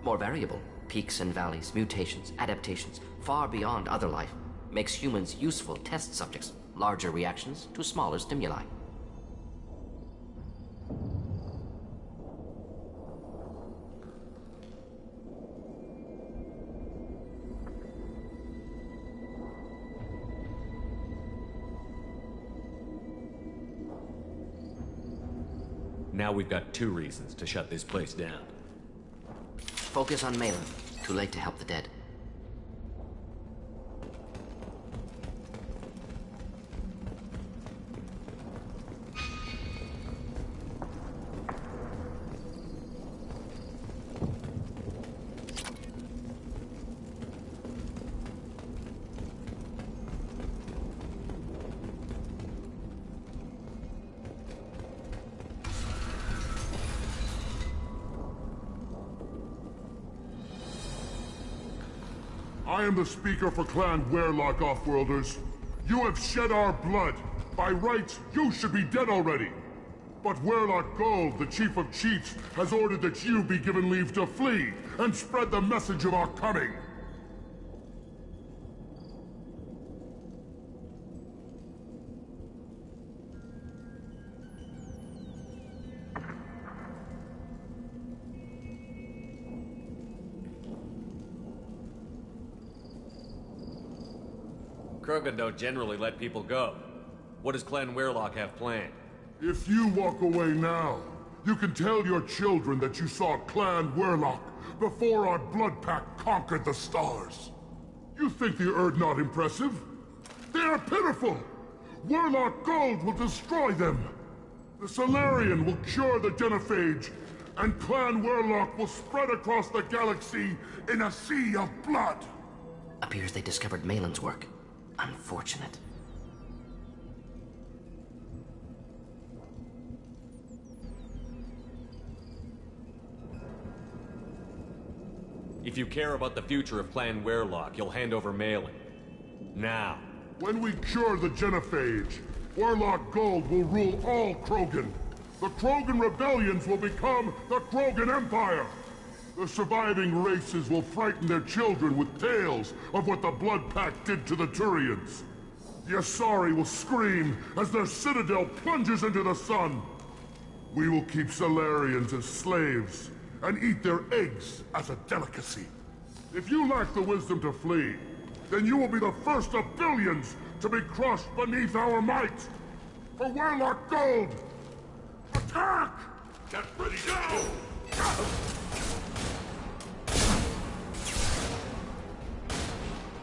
Speaker 1: More variable. Peaks and valleys, mutations, adaptations, far beyond other life. Makes humans useful test subjects. Larger reactions to smaller stimuli.
Speaker 3: Now we've got 2 reasons to shut this place down.
Speaker 1: Focus on Malin. Too late to help the dead.
Speaker 5: I am the speaker for Clan Werlock, Offworlders. You have shed our blood. By rights, you should be dead already. But Werlock Gold, the Chief of Chiefs, has ordered that you be given leave to flee and spread the message of our coming.
Speaker 3: Krogan don't generally let people go. What does Clan Werlock have planned?
Speaker 5: If you walk away now, you can tell your children that you saw Clan Werlock before our blood pact conquered the stars. You think the Erd not impressive? They are pitiful! Werlock Gold will destroy them! The Solarian will cure the genophage, and Clan Werlock will spread across the galaxy in a sea of blood!
Speaker 1: Appears they discovered Malin's work. Unfortunate.
Speaker 3: If you care about the future of Clan Werlock, you'll hand over Malin. Now.
Speaker 5: When we cure the genophage, Werlock Gold will rule all Krogan. The Krogan rebellions will become the Krogan Empire. The surviving races will frighten their children with tales of what the Blood Pact did to the Turians. The Asari will scream as their citadel plunges into the sun. We will keep Solarians as slaves and eat their eggs as a delicacy. If you lack the wisdom to flee, then you will be the first of billions to be crushed beneath our might. For Werlock Gold, attack!
Speaker 19: Get ready now!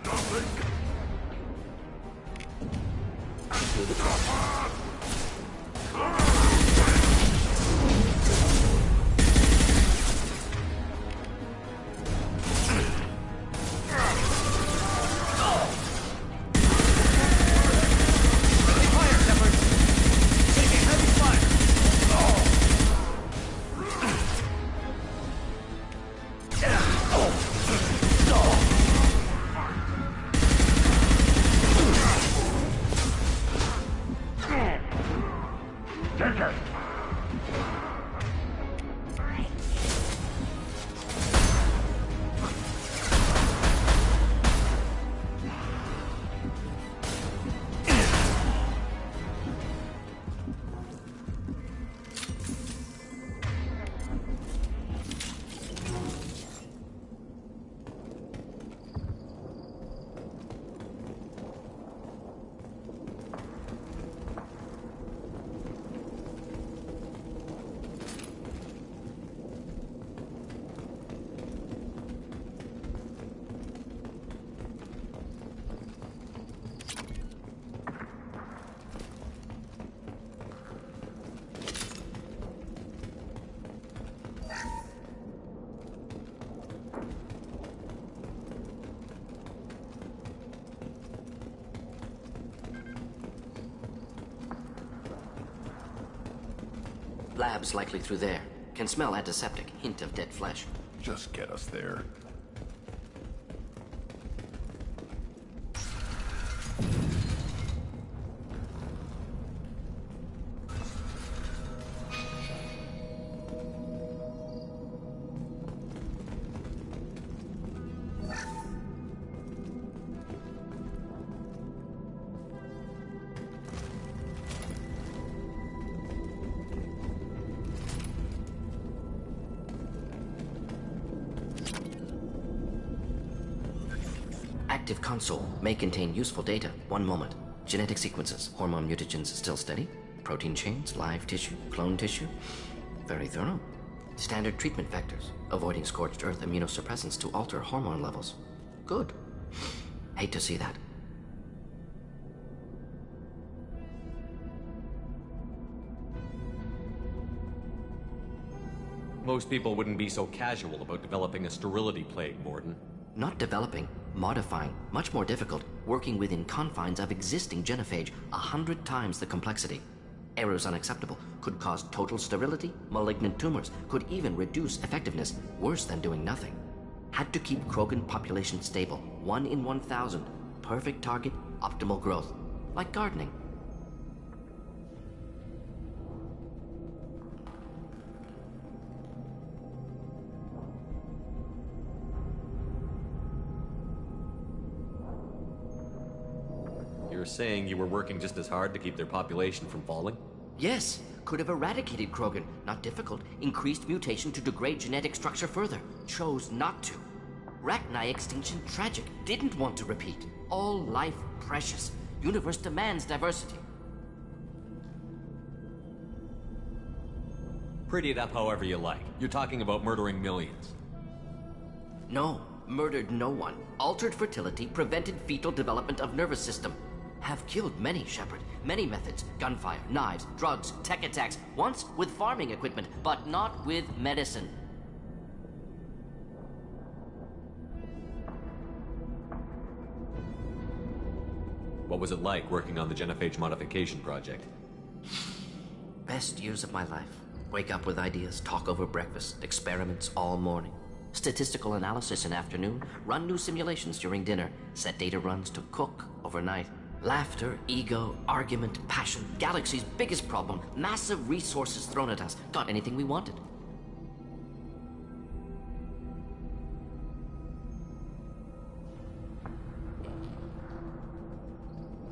Speaker 19: Nothing!
Speaker 1: Lab's likely through there. Can smell antiseptic, hint of dead flesh.
Speaker 19: Just get us there.
Speaker 1: Active console may contain useful data. One moment. Genetic sequences, hormone mutagens still steady. Protein chains, live tissue, clone tissue. Very thorough. Standard treatment vectors, avoiding scorched earth immunosuppressants to alter hormone levels. Good. Hate to see that.
Speaker 3: Most people wouldn't be so casual about developing a sterility plague, Morden.
Speaker 1: Not developing, modifying, much more difficult, working within confines of existing genophage, 100 times the complexity. Errors unacceptable, could cause total sterility, malignant tumors, could even reduce effectiveness, worse than doing nothing. Had to keep Krogan population stable, 1 in 1,000. Perfect target, optimal growth. Like gardening.
Speaker 3: You're saying you were working just as hard to keep their population from falling?
Speaker 1: Yes, could have eradicated Krogan. Not difficult. Increased mutation to degrade genetic structure further. Chose not to. Rachni extinction tragic. Didn't want to repeat. All life precious. Universe demands diversity.
Speaker 3: Pretty it up however you like. You're talking about murdering millions.
Speaker 1: No, murdered no one. Altered fertility, prevented fetal development of nervous system. Have killed many, Shepard. Many methods. Gunfire, knives, drugs, tech attacks. Once with farming equipment, but not with medicine.
Speaker 3: What was it like working on the genophage modification project?
Speaker 1: Best years of my life. Wake up with ideas, talk over breakfast, experiments all morning. Statistical analysis in afternoon, run new simulations during dinner, set data runs to cook overnight. Laughter, ego, argument, passion, galaxy's biggest problem, massive resources thrown at us. Got anything we wanted.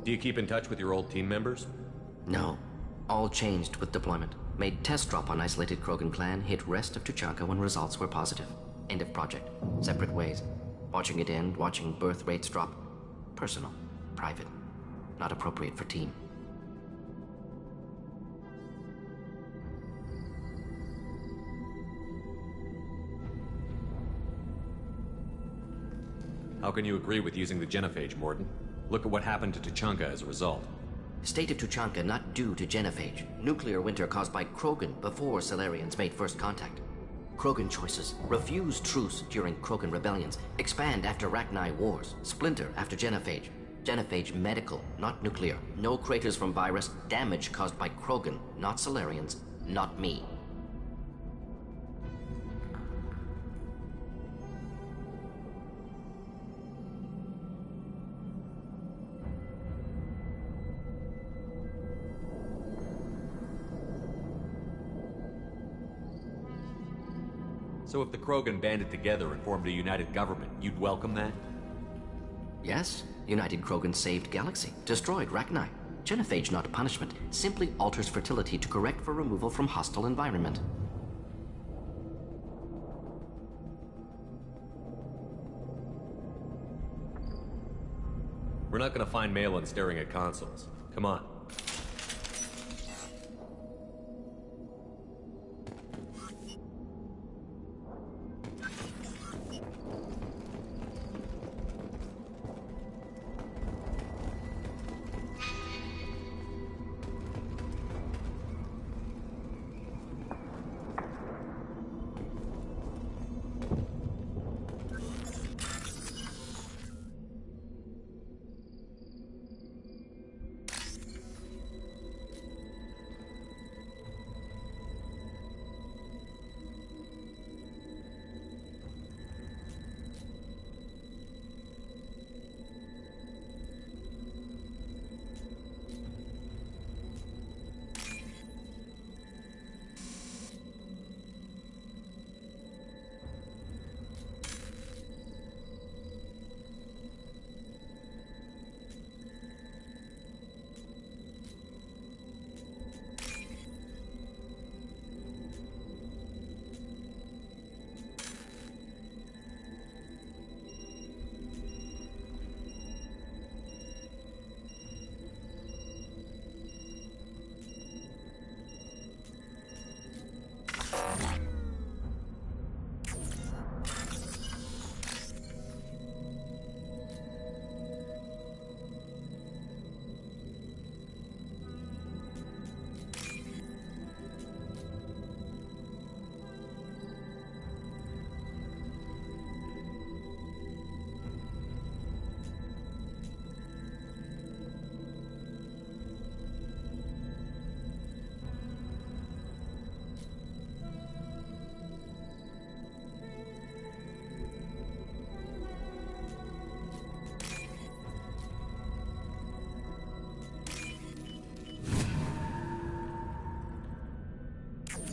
Speaker 3: Do you keep in touch with your old team members?
Speaker 1: No. All changed with deployment. Made test drop on isolated Krogan clan, hit rest of Tuchanka when results were positive. End of project. Separate ways. Watching it end, watching birth rates drop. Personal. Private. Not appropriate for team.
Speaker 3: How can you agree with using the genophage, Morden? Look at what happened to Tuchanka as a result.
Speaker 1: State of Tuchanka not due to genophage. Nuclear winter caused by Krogan before Salarians made first contact. Krogan choices. Refuse truce during Krogan rebellions. Expand after Rachni wars. Splinter after genophage. Genophage medical, not nuclear. No craters from virus. Damage caused by Krogan, not Salarians, not me.
Speaker 3: So if the Krogan banded together and formed a united government, you'd welcome that?
Speaker 1: Yes. United Krogan saved Galaxy. Destroyed Rachni. Genophage not punishment. Simply alters fertility to correct for removal from hostile environment.
Speaker 3: We're not gonna find Malin staring at consoles. Come on.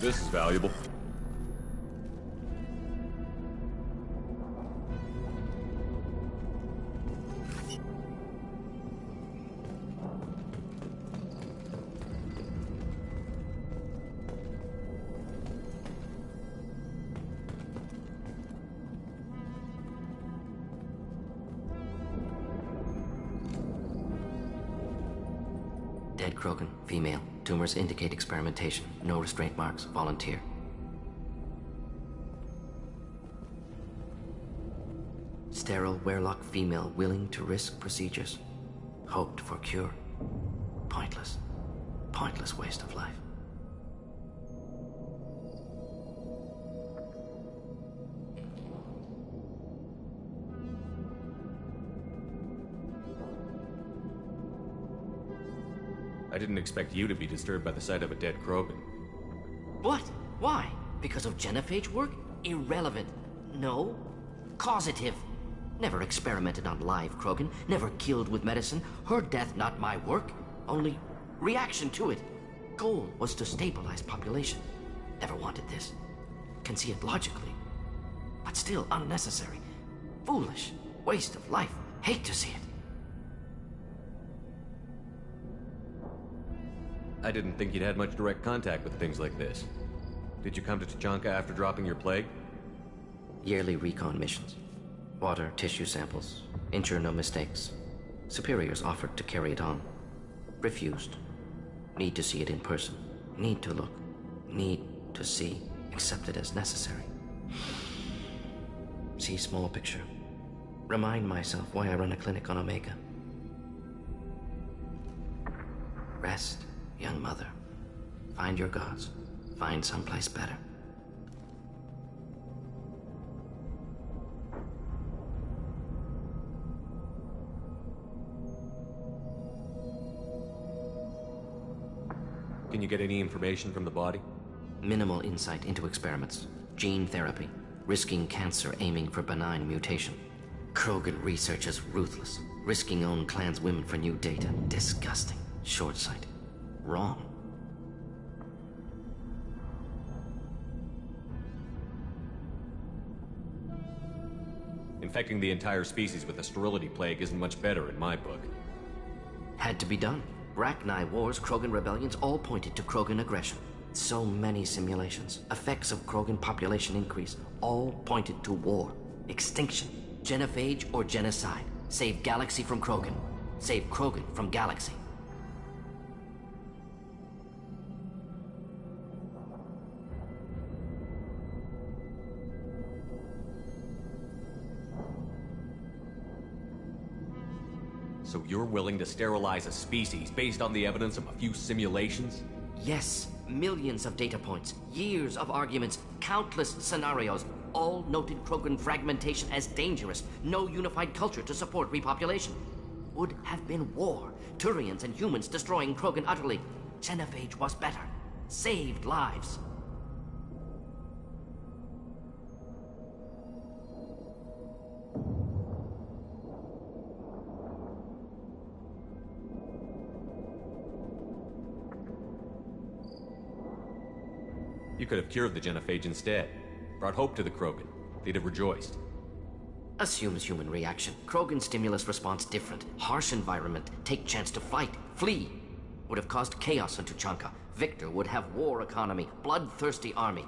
Speaker 3: This is valuable.
Speaker 1: Dead Krogan, female. Tumors indicate experimentation. No restraint marks. Volunteer. Sterile Werelock female willing to risk procedures. Hoped for cure. Pointless. Pointless waste of life.
Speaker 3: I didn't expect you to be disturbed by the sight of a dead Krogan.
Speaker 1: What? Why? Because of genophage work? Irrelevant. No. Causative. Never experimented on live Krogan. Never killed with medicine. Her death not my work. Only reaction to it. Goal was to stabilize population. Never wanted this. Can see it logically. But still unnecessary. Foolish. Waste of life. Hate to see it.
Speaker 3: I didn't think you'd had much direct contact with things like this. Did you come to Tachanka after dropping your plague?
Speaker 1: Yearly recon missions. Water, tissue samples. Ensure no mistakes. Superiors offered to carry it on. Refused. Need to see it in person. Need to look. Need to see. Accepted as necessary. See small picture. Remind myself why I run a clinic on Omega. Rest, young mother. Find your gods. Find someplace better.
Speaker 3: Can you get any information from the body?
Speaker 1: Minimal insight into experiments. Gene therapy. Risking cancer aiming for benign mutation. Krogan research is ruthless. Risking own clan's women for new data. Disgusting. Short sight. Wrong.
Speaker 3: Infecting the entire species with a sterility plague isn't much better in my book.
Speaker 1: Had to be done. Rachni wars, Krogan rebellions, all pointed to Krogan aggression. So many simulations. Effects of Krogan population increase, all pointed to war. Extinction. Genophage or genocide. Save galaxy from Krogan. Save Krogan from galaxy.
Speaker 3: So you're willing to sterilize a species based on the evidence of a few simulations?
Speaker 1: Yes, millions of data points, years of arguments, countless scenarios, all noted Krogan fragmentation as dangerous, no unified culture to support repopulation. Would have been war, Turians and humans destroying Krogan utterly. Genophage was better, saved lives.
Speaker 3: You could have cured the genophage instead. Brought hope to the Krogan. They'd have rejoiced.
Speaker 1: Assumes human reaction. Krogan stimulus response different. Harsh environment. Take chance to fight. Flee. Would have caused chaos in Tachanka. Victor would have war economy. Bloodthirsty army.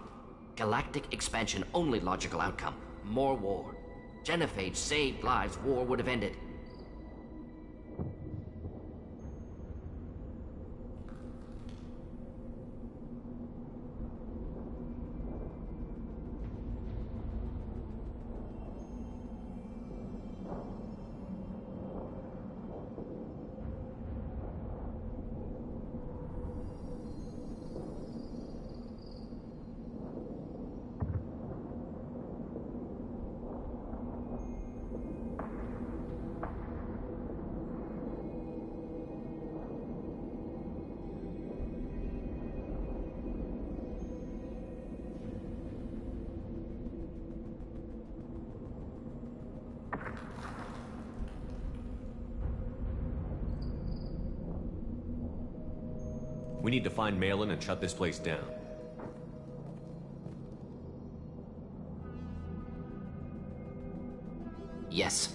Speaker 1: Galactic expansion only logical outcome. More war. Genophage saved lives. War would have ended.
Speaker 3: We need to find Malin and shut this place down.
Speaker 1: Yes.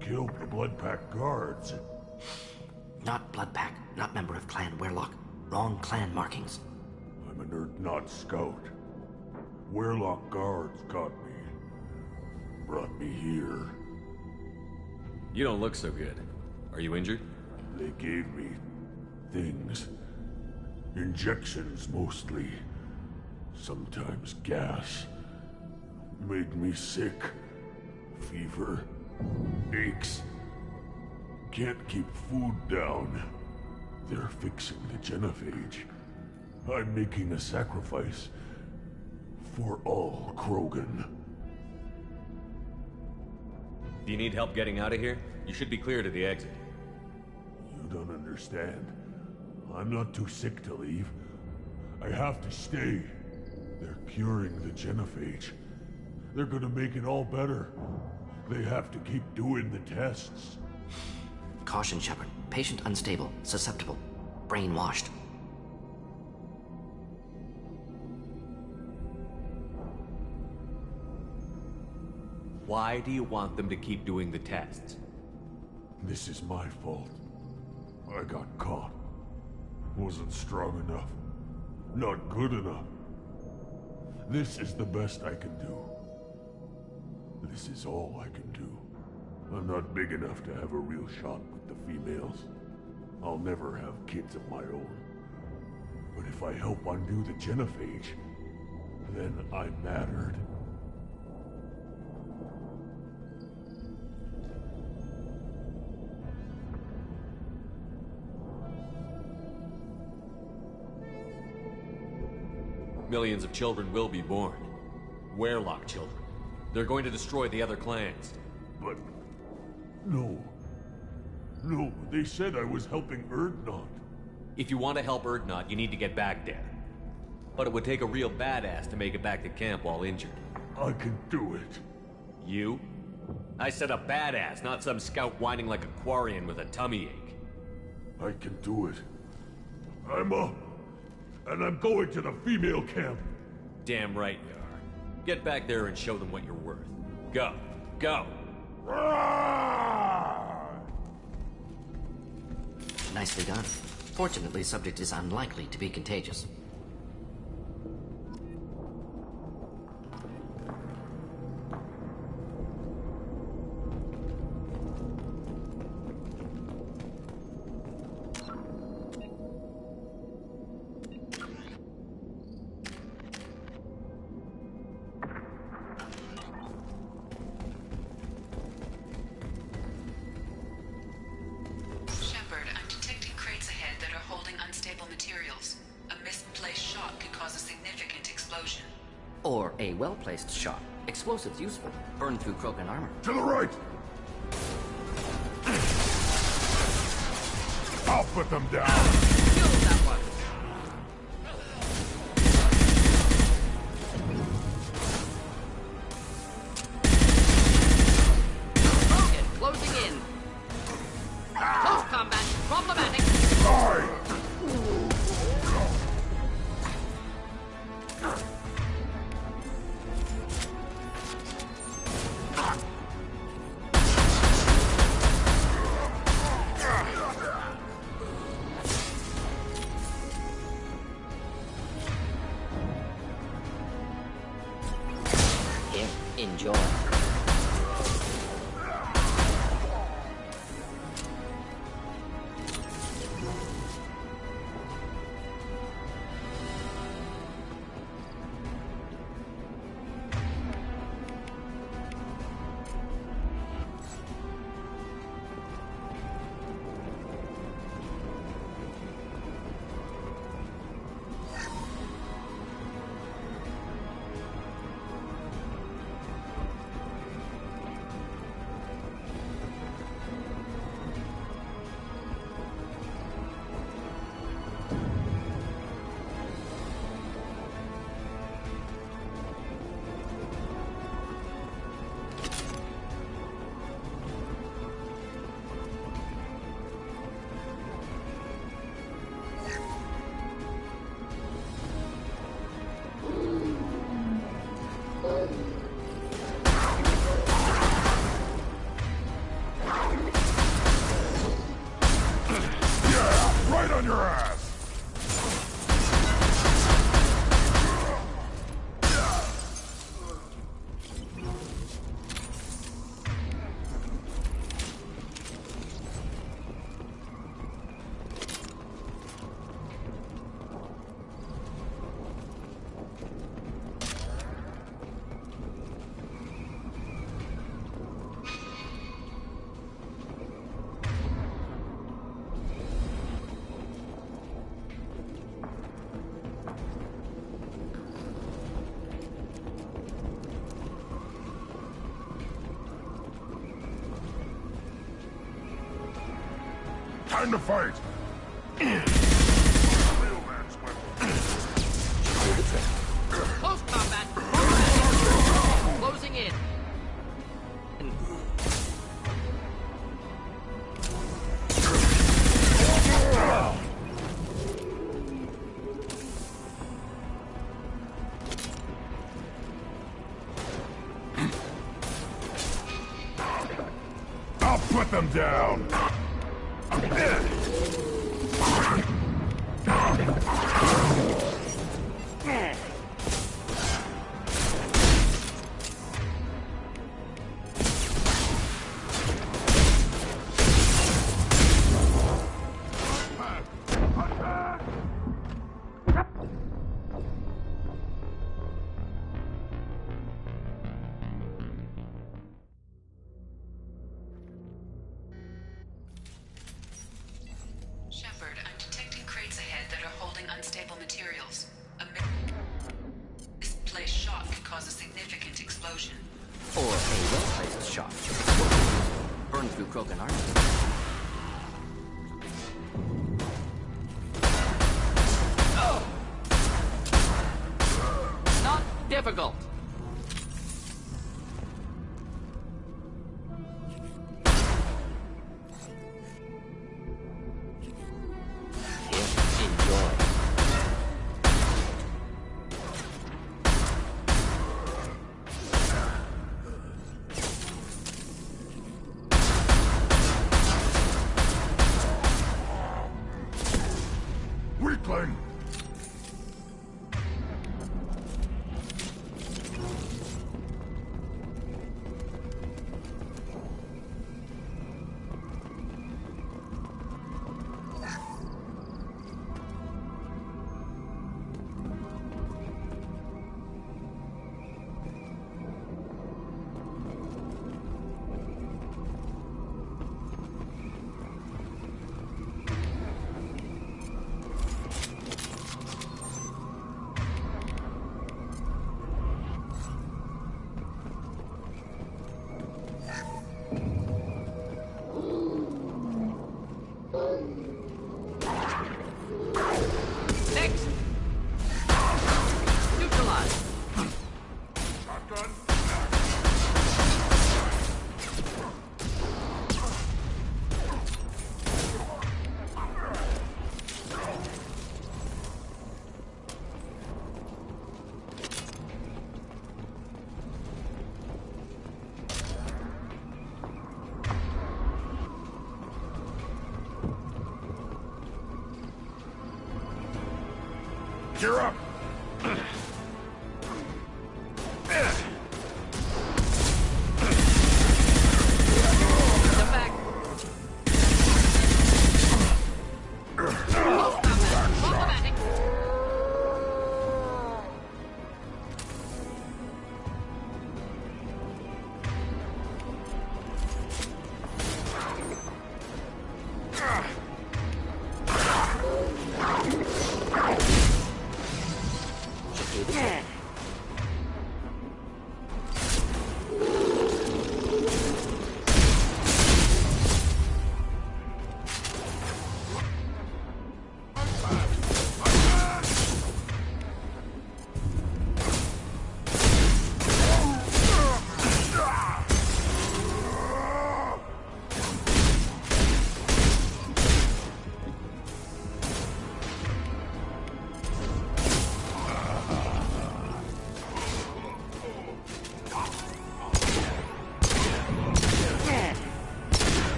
Speaker 5: Killed the Blood Pack guards.
Speaker 1: Not Blood Pack, not member of Clan Werlock. Wrong clan markings.
Speaker 5: I'm an Urdnot scout. Werlock guards got me. Brought me here.
Speaker 3: You don't look so good. Are you injured?
Speaker 5: They gave me things. Injections mostly. Sometimes gas. Made me sick. Fever. Aches. Can't keep food down. They're fixing the genophage. I'm making a sacrifice. For all Krogan.
Speaker 3: Do you need help getting out of here? You should be clear to the exit.
Speaker 5: You don't understand. I'm not too sick to leave. I have to stay. They're curing the genophage. They're gonna make it all better. They have to keep doing the tests.
Speaker 1: Caution, Shepard. Patient unstable, susceptible, brainwashed.
Speaker 3: Why do you want them to keep doing the tests?
Speaker 5: This is my fault. I got caught. Wasn't strong enough. Not good enough. This is the best I can do. This is all I can do. I'm not big enough to have a real shot with the females. I'll never have kids of my own. But if I help undo the genophage, then I'm mattered.
Speaker 3: Millions of children will be born. Werlock children. They're going to destroy the other clans.
Speaker 5: But... no. No, they said I was helping Urdnot.
Speaker 3: If you want to help Urdnot, you need to get back there. But it would take a real badass to make it back to camp while injured.
Speaker 5: I can do it.
Speaker 3: You? I said a badass, not some scout whining like a Quarian with a tummy ache.
Speaker 5: I can do it. And I'm going to the female camp.
Speaker 3: Damn right you are. Get back there and show them what you're worth. Go. Go!
Speaker 1: Nicely done. Fortunately, subject is unlikely to be contagious. Or a well-placed shot. Explosives useful. Burn through Krogan armor.
Speaker 5: To the right! I'll put them down!
Speaker 1: Kill that one! Target closing in. Close combat. Problematic. Enjoy.
Speaker 5: Right on your ass! Time to fight!
Speaker 1: Close combat. Closing in.
Speaker 5: I'll put them down!
Speaker 9: Shepard, I'm detecting crates ahead that are holding unstable materials. A misplaced shot could cause a significant explosion.
Speaker 1: Or a well-placed shot. Burn through Krogan armor. Not difficult. Enjoy.
Speaker 5: Weakling! Gear up!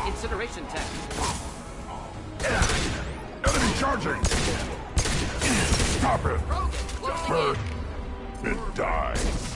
Speaker 1: Incineration tech.
Speaker 5: Enemy charging! Stop it! Bird! It dies.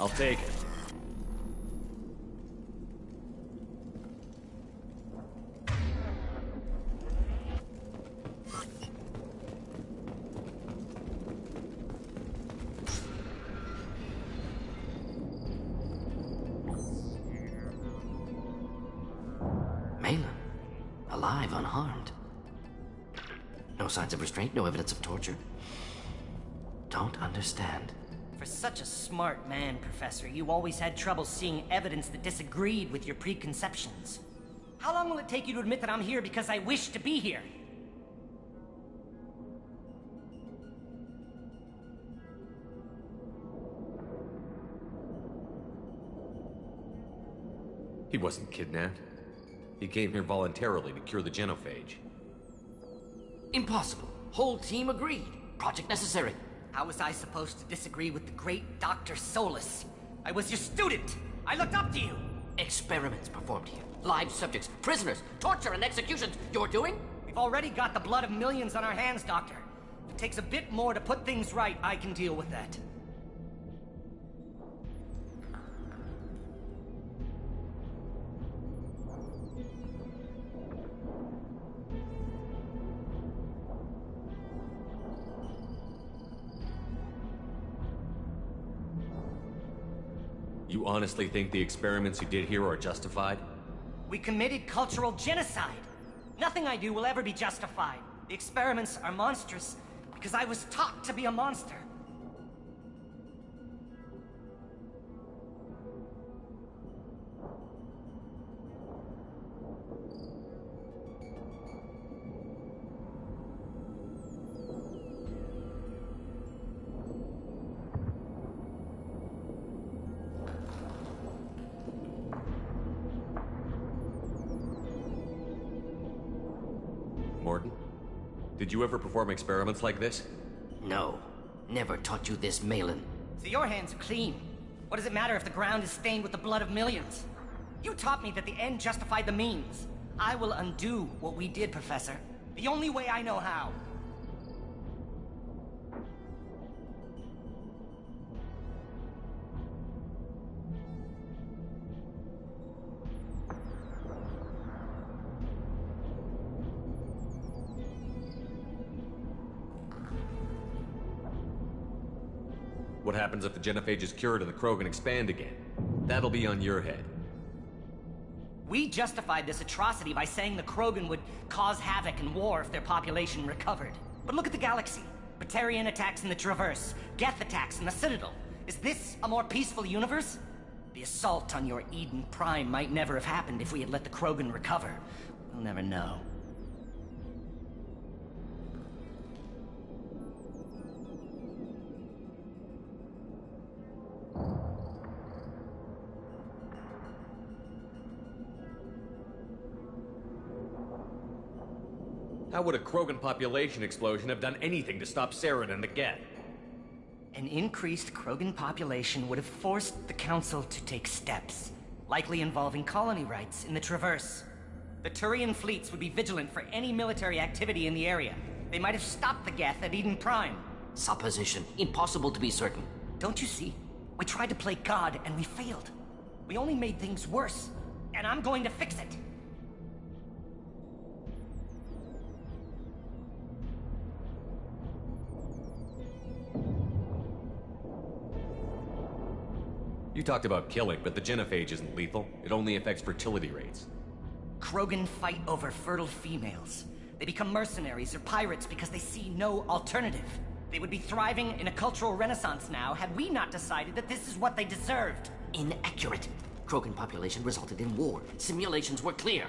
Speaker 3: I'll take it.
Speaker 1: Malin, alive, unharmed. No signs of restraint, no evidence of torture. Don't understand.
Speaker 21: For such a smart man, Professor, you always had trouble seeing evidence that disagreed with your preconceptions. How long will it take you to admit that I'm here because I wish to be here?
Speaker 3: He wasn't kidnapped. He came here voluntarily to cure the genophage.
Speaker 1: Impossible. Whole team agreed. Project necessary.
Speaker 21: How was I supposed to disagree with the great Dr. Solus? I was your student! I looked up to you!
Speaker 1: Experiments performed here. Live subjects, prisoners, torture and executions. You're doing?
Speaker 21: We've already got the blood of millions on our hands, Doctor. If it takes a bit more to put things right, I can deal with that.
Speaker 3: You honestly think the experiments you did here are justified?
Speaker 21: We committed cultural genocide. Nothing I do will ever be justified. The experiments are monstrous because I was taught to be a monster.
Speaker 3: Mordin, did you ever perform experiments like this?
Speaker 1: No. Never taught you this, Malin.
Speaker 21: So your hands are clean. What does it matter if the ground is stained with the blood of millions? You taught me that the end justified the means. I will undo what we did, Professor. The only way I know how.
Speaker 3: What happens if the genophage is cured and the Krogan expand again? That'll be on your head.
Speaker 21: We justified this atrocity by saying the Krogan would cause havoc and war if their population recovered. But look at the galaxy. Batarian attacks in the Traverse, Geth attacks in the Citadel. Is this a more peaceful universe? The assault on your Eden Prime might never have happened if we had let the Krogan recover. We'll never know.
Speaker 3: How would a Krogan population explosion have done anything to stop Saren and the Geth?
Speaker 21: An increased Krogan population would have forced the Council to take steps, likely involving colony rights in the Traverse. The Turian fleets would be vigilant for any military activity in the area. They might have stopped the Geth at Eden Prime.
Speaker 1: Supposition. Impossible to be certain.
Speaker 21: Don't you see? We tried to play God and we failed. We only made things worse. And I'm going to fix it.
Speaker 3: You talked about killing, but the genophage isn't lethal. It only affects fertility rates.
Speaker 21: Krogan fight over fertile females. They become mercenaries or pirates because they see no alternative. They would be thriving in a cultural renaissance now had we not decided that this is what they deserved.
Speaker 1: Inaccurate. Krogan population resulted in war. Simulations were clear.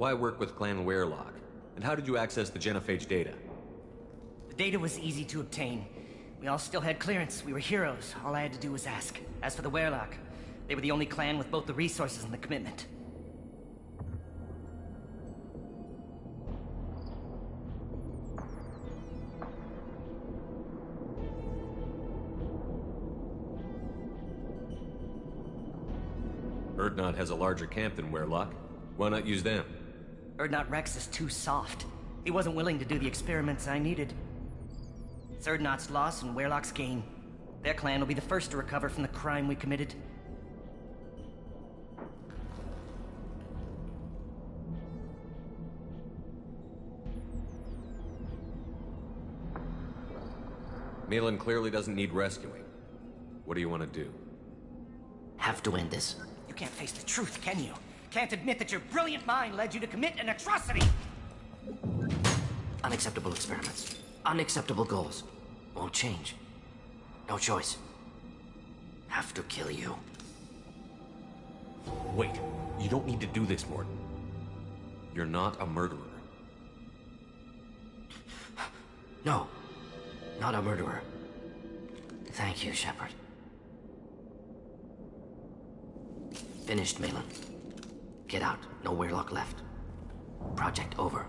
Speaker 3: Why work with Clan Werelock? And how did you access the genophage data?
Speaker 21: The data was easy to obtain. We all still had clearance. We were heroes. All I had to do was ask. As for the Werelock, they were the only clan with both the resources and the commitment.
Speaker 3: Erdnot has a larger camp than Werlock. Why not use them?
Speaker 21: Erdnot Rex is too soft. He wasn't willing to do the experiments I needed. It's Erdnot's loss and Werlock's gain. Their clan will be the first to recover from the crime we committed.
Speaker 3: Malin clearly doesn't need rescuing. What do you want to do?
Speaker 1: Have to end this.
Speaker 21: You can't face the truth, can you? Can't admit that your brilliant mind led you to commit an atrocity!
Speaker 1: Unacceptable experiments. Unacceptable goals. Won't change. No choice. Have to kill you.
Speaker 3: Wait, you don't need to do this, Morton. You're not a murderer.
Speaker 1: No. Not a murderer. Thank you, Shepard. Finished, Malin. Get out. No Werlock left. Project over.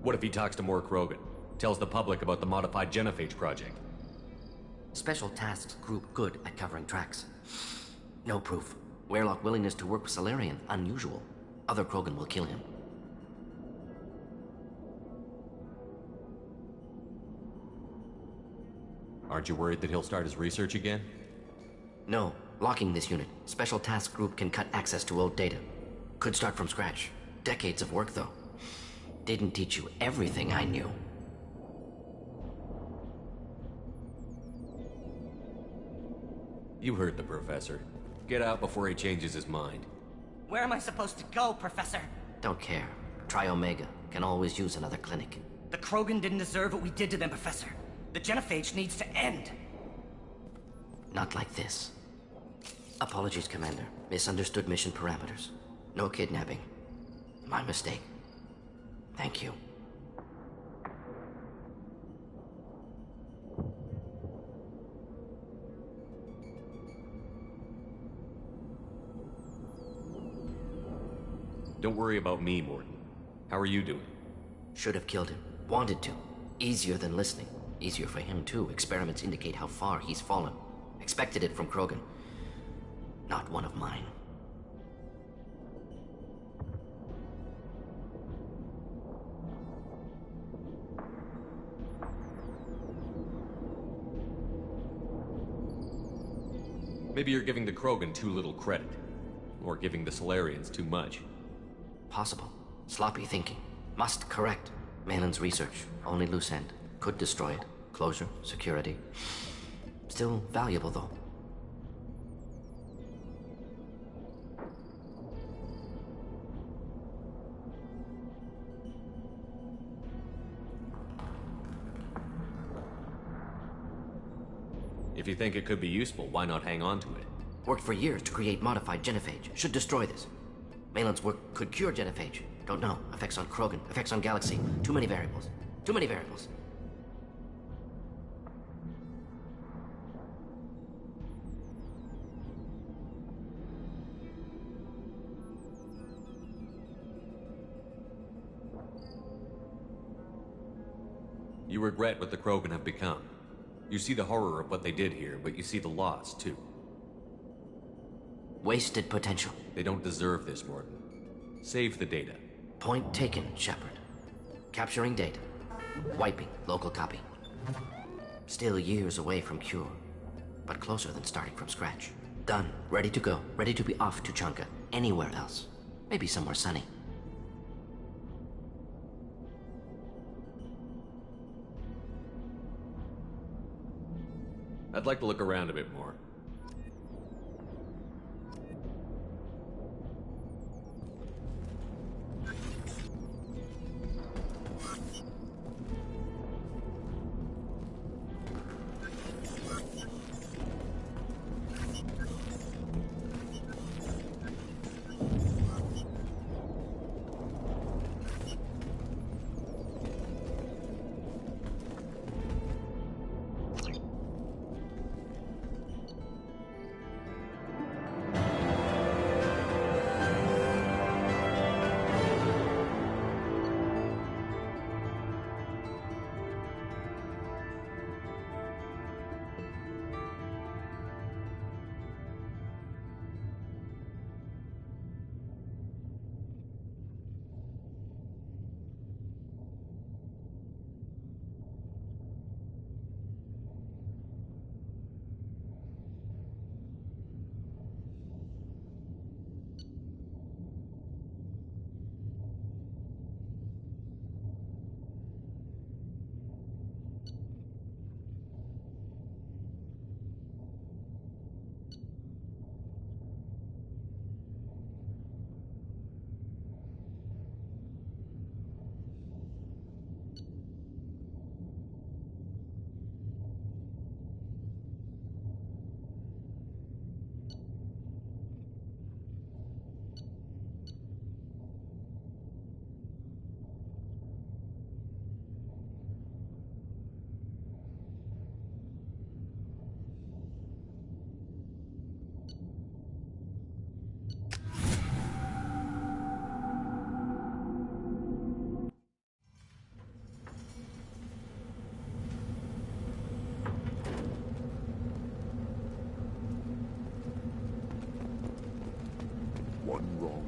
Speaker 3: What if he talks to more Krogan? Tells the public about the modified genophage project?
Speaker 1: Special Tasks Group good at covering tracks. No proof. Werlock willingness to work with Salarian, unusual. Other Krogan will kill him.
Speaker 3: Aren't you worried that he'll start his research again?
Speaker 1: No. Locking this unit. Special Task Group can cut access to old data. Could start from scratch. Decades of work, though. Didn't teach you everything I knew.
Speaker 3: You heard the professor. Get out before he changes his mind.
Speaker 21: Where am I supposed to go, Professor?
Speaker 1: Don't care. Try Omega. Can always use another clinic.
Speaker 21: The Krogan didn't deserve what we did to them, Professor. The genophage needs to end.
Speaker 1: Not like this. Apologies, Commander. Misunderstood mission parameters. No kidnapping. My mistake. Thank you.
Speaker 3: Don't worry about me, Morton. How are you doing?
Speaker 1: Should have killed him. Wanted to. Easier than listening. Easier for him, too. Experiments indicate how far he's fallen. Expected it from Krogan. Not one of mine.
Speaker 3: Maybe you're giving the Krogan too little credit. Or giving the Salarians too much.
Speaker 1: Possible. Sloppy thinking. Must correct. Malin's research. Only loose end. Could destroy it. Closure. Security. Still valuable, though.
Speaker 3: If you think it could be useful, why not hang on to it?
Speaker 1: Worked for years to create modified genophage. Should destroy this. Malin's work could cure genophage. Don't know. Effects on Krogan. Effects on Galaxy. Too many variables. Too many variables.
Speaker 3: You regret what the Krogan have become. You see the horror of what they did here, but you see the loss, too.
Speaker 1: Wasted potential.
Speaker 3: They don't deserve this, Morton. Save the data.
Speaker 1: Point taken, Shepard. Capturing data. Wiping local copy. Still years away from cure, but closer than starting from scratch. Done. Ready to go. Ready to be off to Chunka. Anywhere else. Maybe somewhere sunny.
Speaker 3: I'd like to look around a bit more.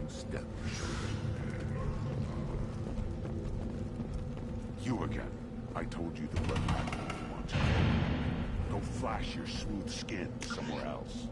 Speaker 19: step.
Speaker 5: You again. I told you the blood pattern once. Go flash your smooth skin somewhere else.